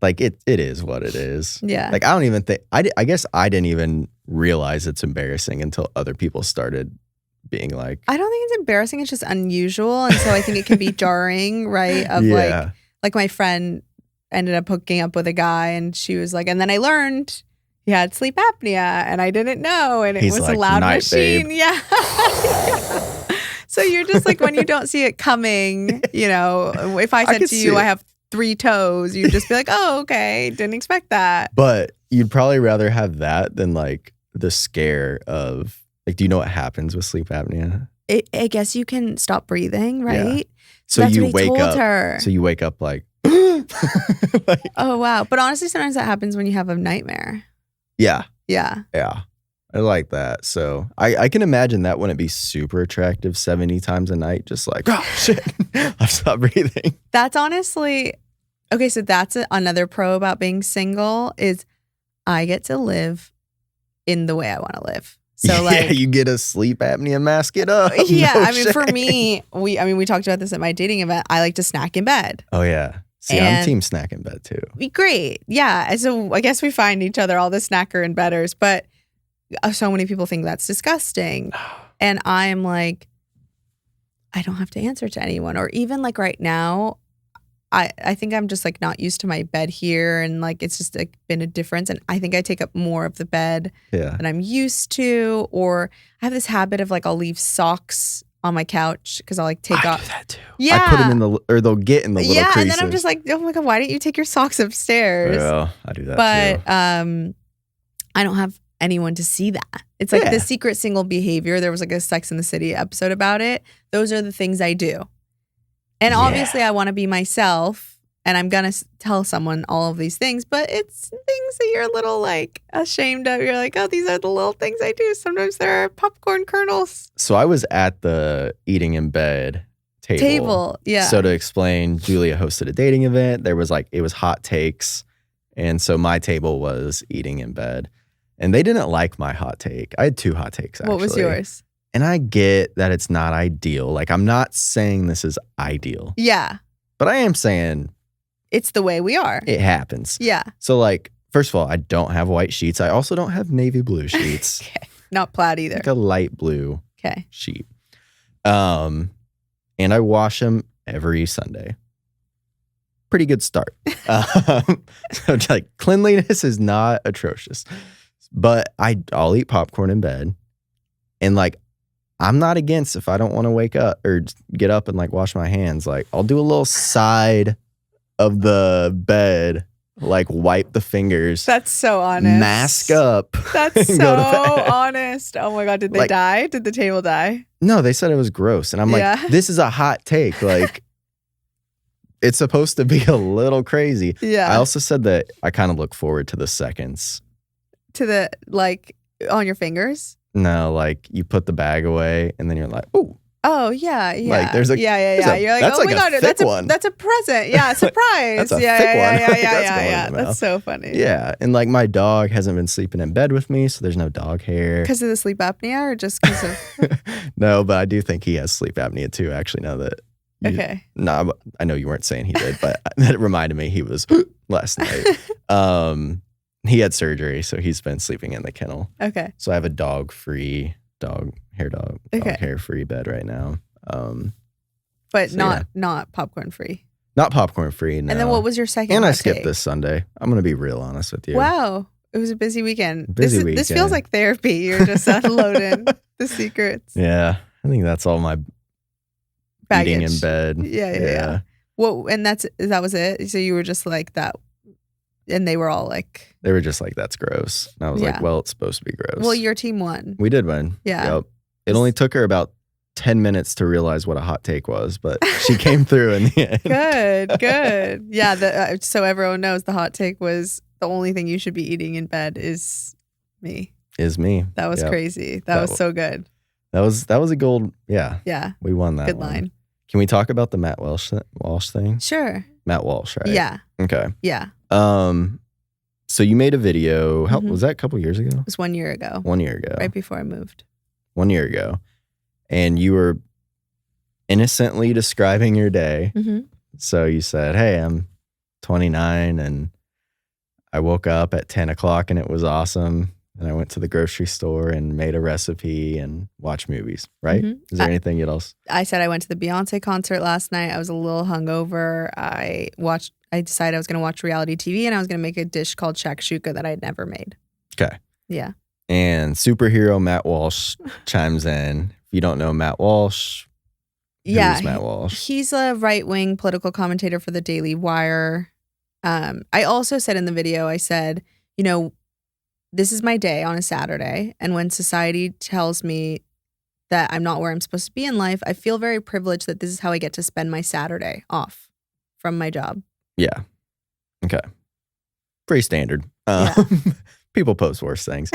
like it is what it is.
Yeah.
Like I don't even think, I guess I didn't even realize it's embarrassing until other people started being like.
I don't think it's embarrassing. It's just unusual. And so I think it can be jarring, right? Of
Yeah.
like my friend ended up hooking up with a guy and she was like, and then I learned he had sleep apnea and I didn't know. And it
He's
was
like,
a loud
"Night,
machine.
babe."
Yeah. So you're just like, when you don't see it coming, you know, if I said
could
to
see
you, I
it.
have 3 toes, you'd just be like, oh, okay. Didn't expect that.
But you'd probably rather have that than like the scare of like, do you know what happens with sleep apnea?
I guess you can stop breathing, right?
So
That's
you
what he
wake
told
up.
her.
So you wake up like, like,
Oh, wow. But honestly, sometimes that happens when you have a nightmare.
yeah,
Yeah.
yeah. I like that. So I can imagine that wouldn't be super attractive 70 times a night. Just like, oh shit, I've stopped breathing.
That's honestly, okay, so that's another pro about being single is I get to live in the way I want to live. So
yeah,
like,
you get a sleep apnea mask it up.
yeah,
No
I mean, for
shame.
me, we talked about this at my dating event. I like to snack in bed.
Oh yeah. See, I'm
And-
team snack in bed too.
Great. Yeah. And so I guess we find each other, all the snacker and bedders, but so many people think that's disgusting. And I'm like, I don't have to answer to anyone. Or even like right now, I think I'm just like not used to my bed here. And like, it's just like been a difference. And I think I take up more of the bed
Yeah.
than I'm used to. Or I have this habit of like, I'll leave socks on my couch because I'll like take
I
off.
do that too.
Yeah.
I put them in or they'll get in the little
Yeah.
creases.
And then I'm just like, oh my God, why didn't you take your socks upstairs?
Yeah, I do that
But
too.
I don't have anyone to see that. It's like
Yeah.
the secret single behavior. There was like a Sex in the City episode about it. Those are the things I do. And
Yeah.
obviously I want to be myself and I'm going to tell someone all of these things, but it's things that you're a little like ashamed of. You're like, oh, these are the little things I do. Sometimes there are popcorn kernels.
So I was at the eating in bed table.
Yeah.
So to explain, Julia hosted a dating event. There was like, it was hot takes. And so my table was eating in bed. And they didn't like my hot take. I had 2 hot takes, actually.
What was yours?
And I get that it's not ideal. Like, I'm not saying this is ideal.
Yeah.
But I am saying
It's the way we are.
it happens.
Yeah.
So, like, first of all, I don't have white sheets. I also don't have navy blue sheets.
Okay. Not plaid either.
Like a light blue
Okay.
sheet. And I wash them every Sunday. pretty good start. So like cleanliness is not atrocious, but I'll eat popcorn in bed, and like I'm not against if I don't want to wake up or get up and like wash my hands. Like I'll do a little side of the bed, like wipe the fingers.
That's so honest.
Mask up.
That's
and
so
go to bed.
honest. Oh my God, did they
Like-
die? Did the table die?
No, they said it was gross, and I'm like,
Yeah.
this is a hot take. Like it's supposed to be a little crazy.
Yeah.
I also said that I kind of look forward to the seconds.
To the, like, on your fingers?
No, like you put the bag away and then you're like, ooh,
Oh, yeah, yeah.
Like, there's a-
yeah. You're like,
that's
oh
like
my
a
God,
thick
that's
one.
that's a present. Yeah, surprise.
That's a
yeah,
thick
yeah,
one.
yeah,
Like,
yeah,
that's
yeah,
going in
yeah.
the
That's
mouth.
so funny.
yeah. And like my dog hasn't been sleeping in bed with me, so there's no dog hair.
Because of the sleep apnea or just because of...
No, but I do think he has sleep apnea too, actually, now that
Okay.
No, I know you weren't saying he did, but that reminded me he was last night. He had surgery, so he's been sleeping in the kennel.
Okay.
So I have a dog
Okay.
hair free bed right now.
But
So,
not popcorn free.
Not popcorn free. No.
And then what was your second
And I
hot
skipped
take?
this Sunday. I'm gonna be real honest with you.
Wow. It was a busy weekend.
Busy
This feels
weekend.
like therapy. You're just unloading the secrets.
Yeah, I think that's all my eating in
Baggage.
bed.
Yeah. Well, and that was it. So you were just like that, and they were all like,
They were just like, "That's gross." And I was
Yeah.
like, "Well, it's supposed to be gross."
"Well, your team won."
We did win.
Yeah.
Yep. It only took her about 10 minutes to realize what a hot take was, but she came through in the end.
Good. Yeah. So everyone knows the hot take was the only thing you should be eating in bed is me.
Is me.
That was
Yep.
crazy. That
That
was
w-
so good.
That was a gold. Yeah,
Yeah.
we won that
Good
one.
line.
Can we talk about the Matt Walsh thing?
Sure.
Matt Walsh, right?
Yeah.
Okay.
Yeah.
So you made a video. How
Mhm.
was that? A couple years ago?
It was 1 year ago.
1 year ago.
Right before I moved.
1 year ago, and you were innocently describing your day.
Mm-hmm.
So you said, "Hey, I'm 29, and I woke up at 10 o'clock, and it was awesome. And I went to the grocery store and made a recipe and watched movies." Right?
Mhm.
Is there anything else?
I said I went to the Beyonce concert last night. I was a little hungover. I decided I was going to watch reality TV, and I was going to make a dish called shakshuka that I had never made.
Okay.
Yeah.
And superhero Matt Walsh chimes in. If you don't know Matt Walsh, who is Matt Walsh?
He's a right-wing political commentator for the Daily Wire. I also said in the video, I said, this is my day on a Saturday. And when society tells me that I'm not where I'm supposed to be in life, I feel very privileged that this is how I get to spend my Saturday off from my job.
Yeah. Okay. Pretty standard. People post worse things.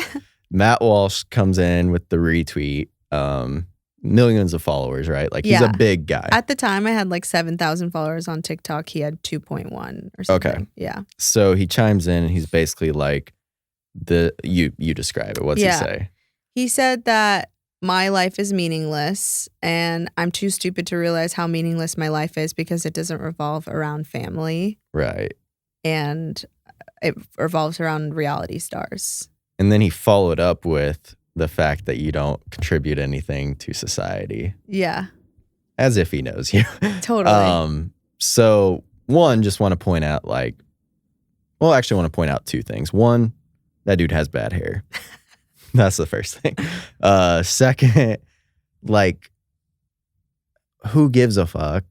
Matt Walsh comes in with the retweet. Millions of followers, right? Like he's
Yeah.
a big guy.
At the time, I had like 7,000 followers on TikTok. He had 2.1 or something.
Okay.
Yeah.
So he chimes in and he's basically like, you describe it. What's he
Yeah.
say?
He said that my life is meaningless and I'm too stupid to realize how meaningless my life is because it doesn't revolve around family
Right.
and it revolves around reality stars.
And then he followed up with the fact that you don't contribute anything to society,
Yeah,
as if he knows you.
totally.
So one, just want to point out actually want to point out two things. One, that dude has bad hair. That's the first thing. Second, like, who gives a fuck?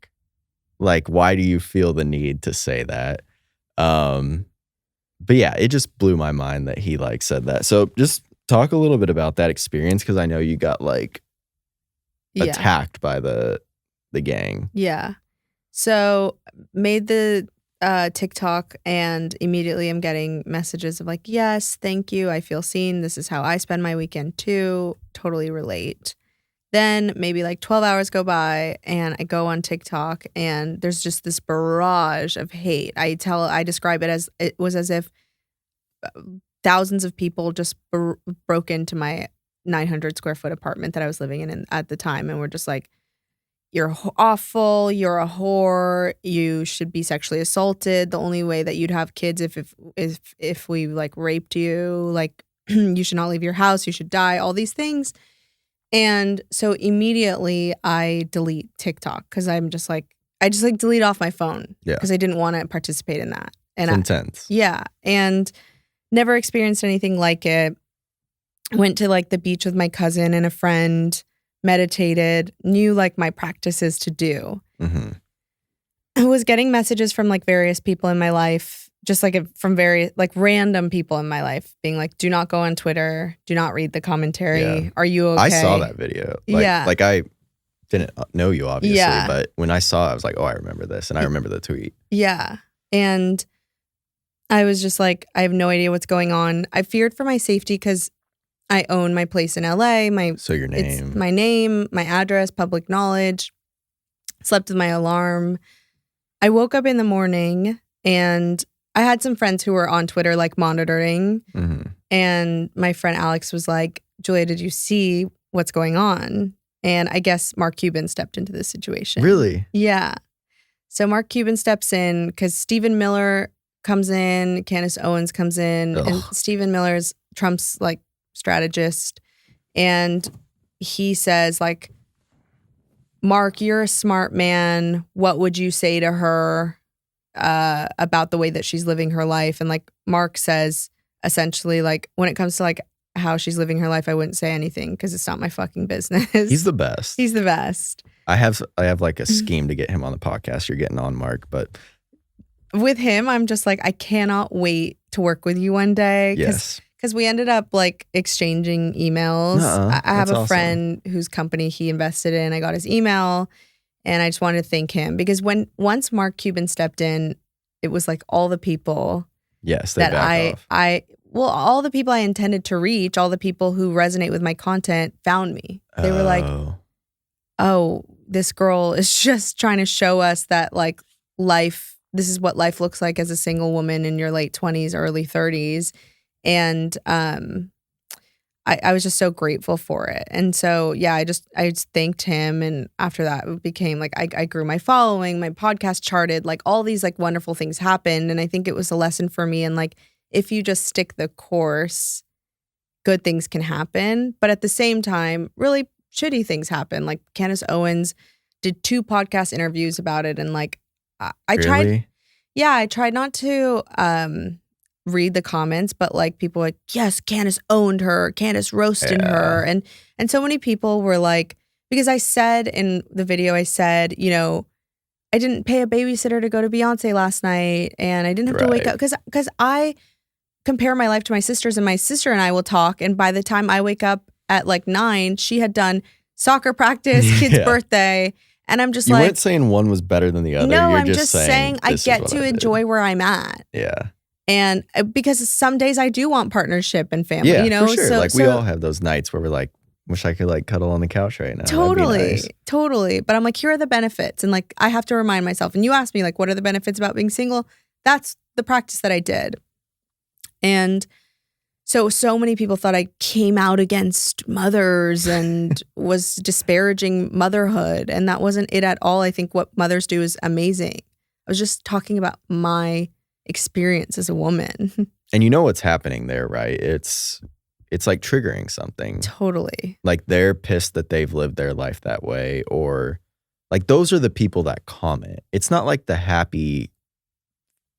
Like, why do you feel the need to say that? But yeah, it just blew my mind that he like said that. So just talk a little bit about that experience, because I know you got like
Yeah.
attacked by the gang.
Yeah. So made the TikTok and immediately I'm getting messages of like, yes, thank you. I feel seen. This is how I spend my weekend too. Totally relate. Then maybe like 12 hours go by and I go on TikTok and there's just this barrage of hate. I describe it as it was as if thousands of people just broke into my 900 square foot apartment that I was living in at the time and were just like, you're awful, you're a whore, you should be sexually assaulted. The only way that you'd have kids if we like raped you, like you should not leave your house, you should die, all these things. And so immediately I delete TikTok because I'm just like, I just like delete off my phone
Yeah.
because I didn't want to participate in that. And
It's intense.
yeah. And never experienced anything like it. Went to like the beach with my cousin and a friend, meditated, knew like my practices to do.
Mm-hmm.
I was getting messages from like various people in my life, just like from various like random people in my life being like, do not go on Twitter. Do not read the commentary.
Yeah.
Are you okay?
I saw that video. Like,
Yeah.
Like I didn't know you obviously,
Yeah.
but when I saw it, I was like, oh, I remember this. And I remember the tweet.
Yeah. And I was just like, I have no idea what's going on. I feared for my safety because I own my place in LA.
So your name.
It's my name, my address, public knowledge. Slept with my alarm. I woke up in the morning and I had some friends who were on Twitter like monitoring.
Mm-hmm.
And my friend Alex was like, Julia, did you see what's going on? And I guess Mark Cuban stepped into this situation.
Really?
Yeah. So Mark Cuban steps in because Stephen Miller comes in, Candace Owens comes in, and Stephen Miller's Trump's like strategist. And he says like, Mark, you're a smart man. What would you say to her about the way that she's living her life? And like Mark says, essentially, like when it comes to like how she's living her life, I wouldn't say anything because it's not my fucking business.
He's the best.
He's the best.
I have like a scheme to get him on the podcast. You're getting on, Mark, but
with him, I'm just like, I cannot wait to work with you one day.
yes.
Because we ended up like exchanging emails. I have a friend whose company he invested in. I got his email and I just wanted to thank him because once Mark Cuban stepped in, it was like all the people that all the people I intended to reach, all the people who resonate with my content found me. They were like, oh, this girl is just trying to show us that like life, this is what life looks like as a single woman in your late 20s, early 30s. And I was just so grateful for it. And so, yeah, I just thanked him. And after that, it became like I grew my following, my podcast charted, like all these like wonderful things happened. And I think it was a lesson for me. And like, if you just stick the course, good things can happen. But at the same time, really shitty things happen. Like Candace Owens did 2 podcast interviews about it. And like, I tried not to read the comments, but like people were like, yes, Candace owned her, Candace roasted her. And so many people were like, because I said in the video, I said, you know, I didn't pay a babysitter to go to Beyonce last night and I didn't have to wake up because I compare my life to my sister's and my sister and I will talk. And by the time I wake up at like 9, she had done soccer practice, kid's birthday. And I'm just
you
like,
weren't saying one was better than the other.
No,
You're
I'm just saying I get to enjoy where I'm at.
Yeah.
And because some days I do want partnership and family, you know?
For sure.
So,
like we all have those nights where we're like, wish I could like cuddle on the couch right now.
Totally. But I'm like, here are the benefits. And like, I have to remind myself. And you asked me like, what are the benefits about being single? That's the practice that I did. And so many people thought I came out against mothers and was disparaging motherhood. And that wasn't it at all. I think what mothers do is amazing. I was just talking about my experience as a woman.
And you know what's happening there, right? It's like triggering something.
Totally.
Like they're pissed that they've lived their life that way, or like those are the people that comment. It's not like the happy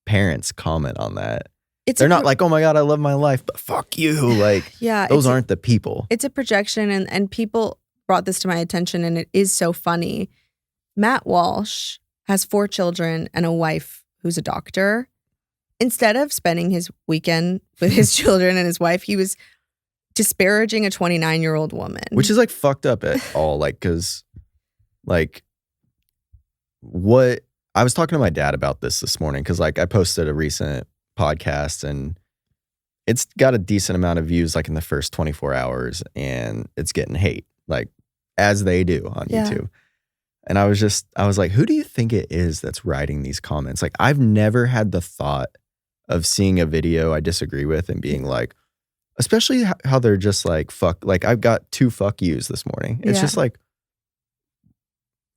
parents comment on that. They're not like, oh my God, I love my life, but fuck you. Like, those aren't the people.
It's a projection, and people brought this to my attention, and it is so funny. Matt Walsh has 4 children and a wife who's a doctor. Instead of spending his weekend with his children and his wife, he was disparaging a 29-year-old woman.
Which is like fucked up at all. Like, cause like what I was talking to my dad about this morning. Cause like I posted a recent podcast and it's got a decent amount of views like in the first 24 hours and it's getting hate like as they do on YouTube. And I was like, who do you think it is that's writing these comments? Like I've never had the thought of seeing a video I disagree with and being like, especially how they're just like, fuck, like I've got 2 fuck yous this morning. It's just like,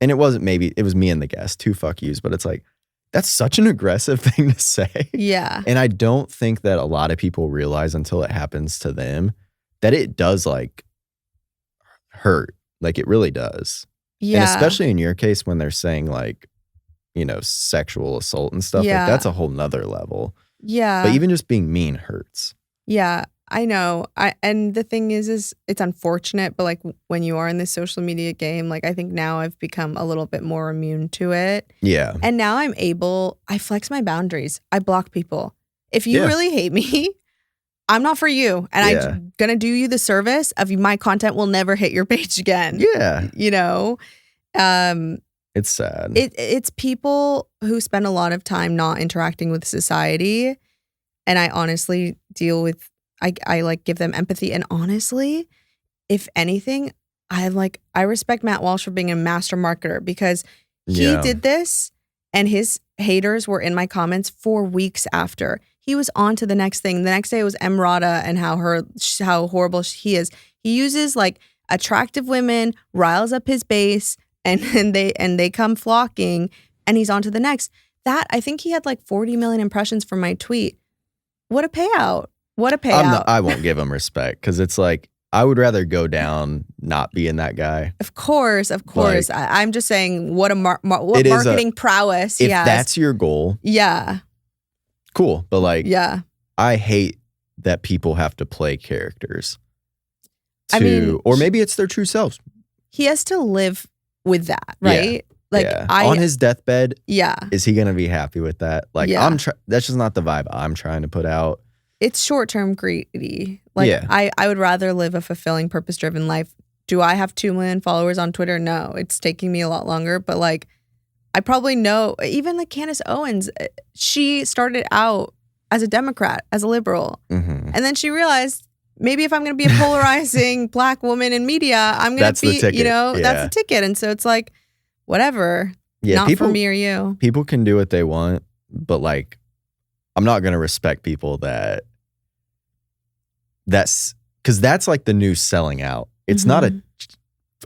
and it was me and the guest, 2 fuck yous, but it's like, that's such an aggressive thing to say.
Yeah.
And I don't think that a lot of people realize until it happens to them that it does like hurt. Like it really does. Yeah. And especially in your case when they're saying like, sexual assault and stuff,
Yeah.
like that's a whole nother level.
Yeah.
But even just being mean hurts.
Yeah, I know. And the thing is it's unfortunate, but like when you are in this social media game, like I think now I've become a little bit more immune to it.
Yeah.
And now I flex my boundaries. I block people. If you really hate me, I'm not for you. And I'm going to do you the service of my content will never hit your page again.
Yeah. It's sad.
It's people who spend a lot of time not interacting with society. And I honestly deal with, I like give them empathy. And honestly, if anything, I respect Matt Walsh for being a master marketer because he did this and his haters were in my comments for weeks after. He was on to the next thing. The next day it was Emrata and how horrible he is. He uses like attractive women, riles up his base, and they come flocking, and he's on to the next. That I think he had like 40 million impressions from my tweet. What a payout. What a payout.
I won't give him respect because it's like, I would rather go down not being that guy.
Of course.
Like,
I'm just saying what marketing prowess.
If that's your goal.
Yeah.
Cool. But like,
yeah.
I hate that people have to play characters.
Or
maybe it's their true selves.
He has to live with that, right? On
his deathbed,
yeah.
Is he gonna be happy with that? Like, that's just not the vibe I'm trying to put out.
It's short-term greedy. Like, I would rather live a fulfilling, purpose-driven life. Do I have 2 million followers on Twitter? No, it's taking me a lot longer. But like, I probably know, even like Candace Owens, she started out as a Democrat, as a liberal.
Mm-hmm.
And then she realized, maybe if I'm going to be a polarizing Black woman in media, I'm going to be, that's the ticket. And so it's like, whatever. Yeah, not for me or you.
People can do what they want, but like, I'm not going to respect people that's because that's like the new selling out. It's not a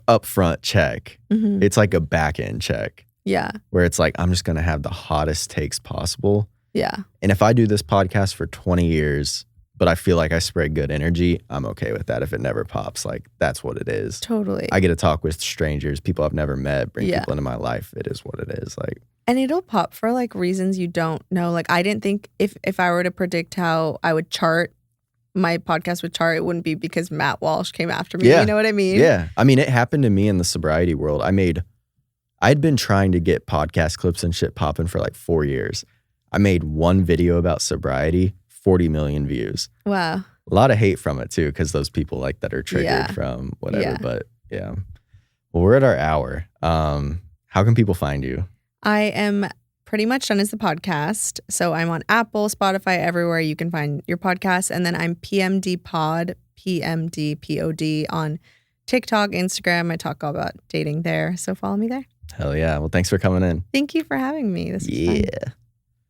upfront check.
Mm-hmm.
It's like a back end check.
Yeah.
Where it's like, I'm just going to have the hottest takes possible.
Yeah.
And if I do this podcast for 20 years, but I feel like I spread good energy, I'm okay with that. If it never pops, like that's what it is.
Totally.
I get to talk with strangers, people I've never met, bring people into my life. It is what it is. Like,
and it'll pop for like reasons you don't know. Like I didn't think if I were to predict how I would chart, my podcast would chart, it wouldn't be because Matt Walsh came after me. You know what I mean?
Yeah. I mean, it happened to me in the sobriety world. I'd been trying to get podcast clips and shit popping for like 4 years. I made one video about sobriety, 40 million views.
Wow.
A lot of hate from it too, because those people like that are triggered from whatever. But yeah. Well, we're at our hour. How can people find you?
I am pretty much done as the podcast. So I'm on Apple, Spotify, everywhere you can find your podcast. And then I'm PMD Pod, PMD on TikTok, Instagram. I talk all about dating there. So follow me there.
Hell yeah. Well, thanks for coming in.
Thank you for having me. This was fun.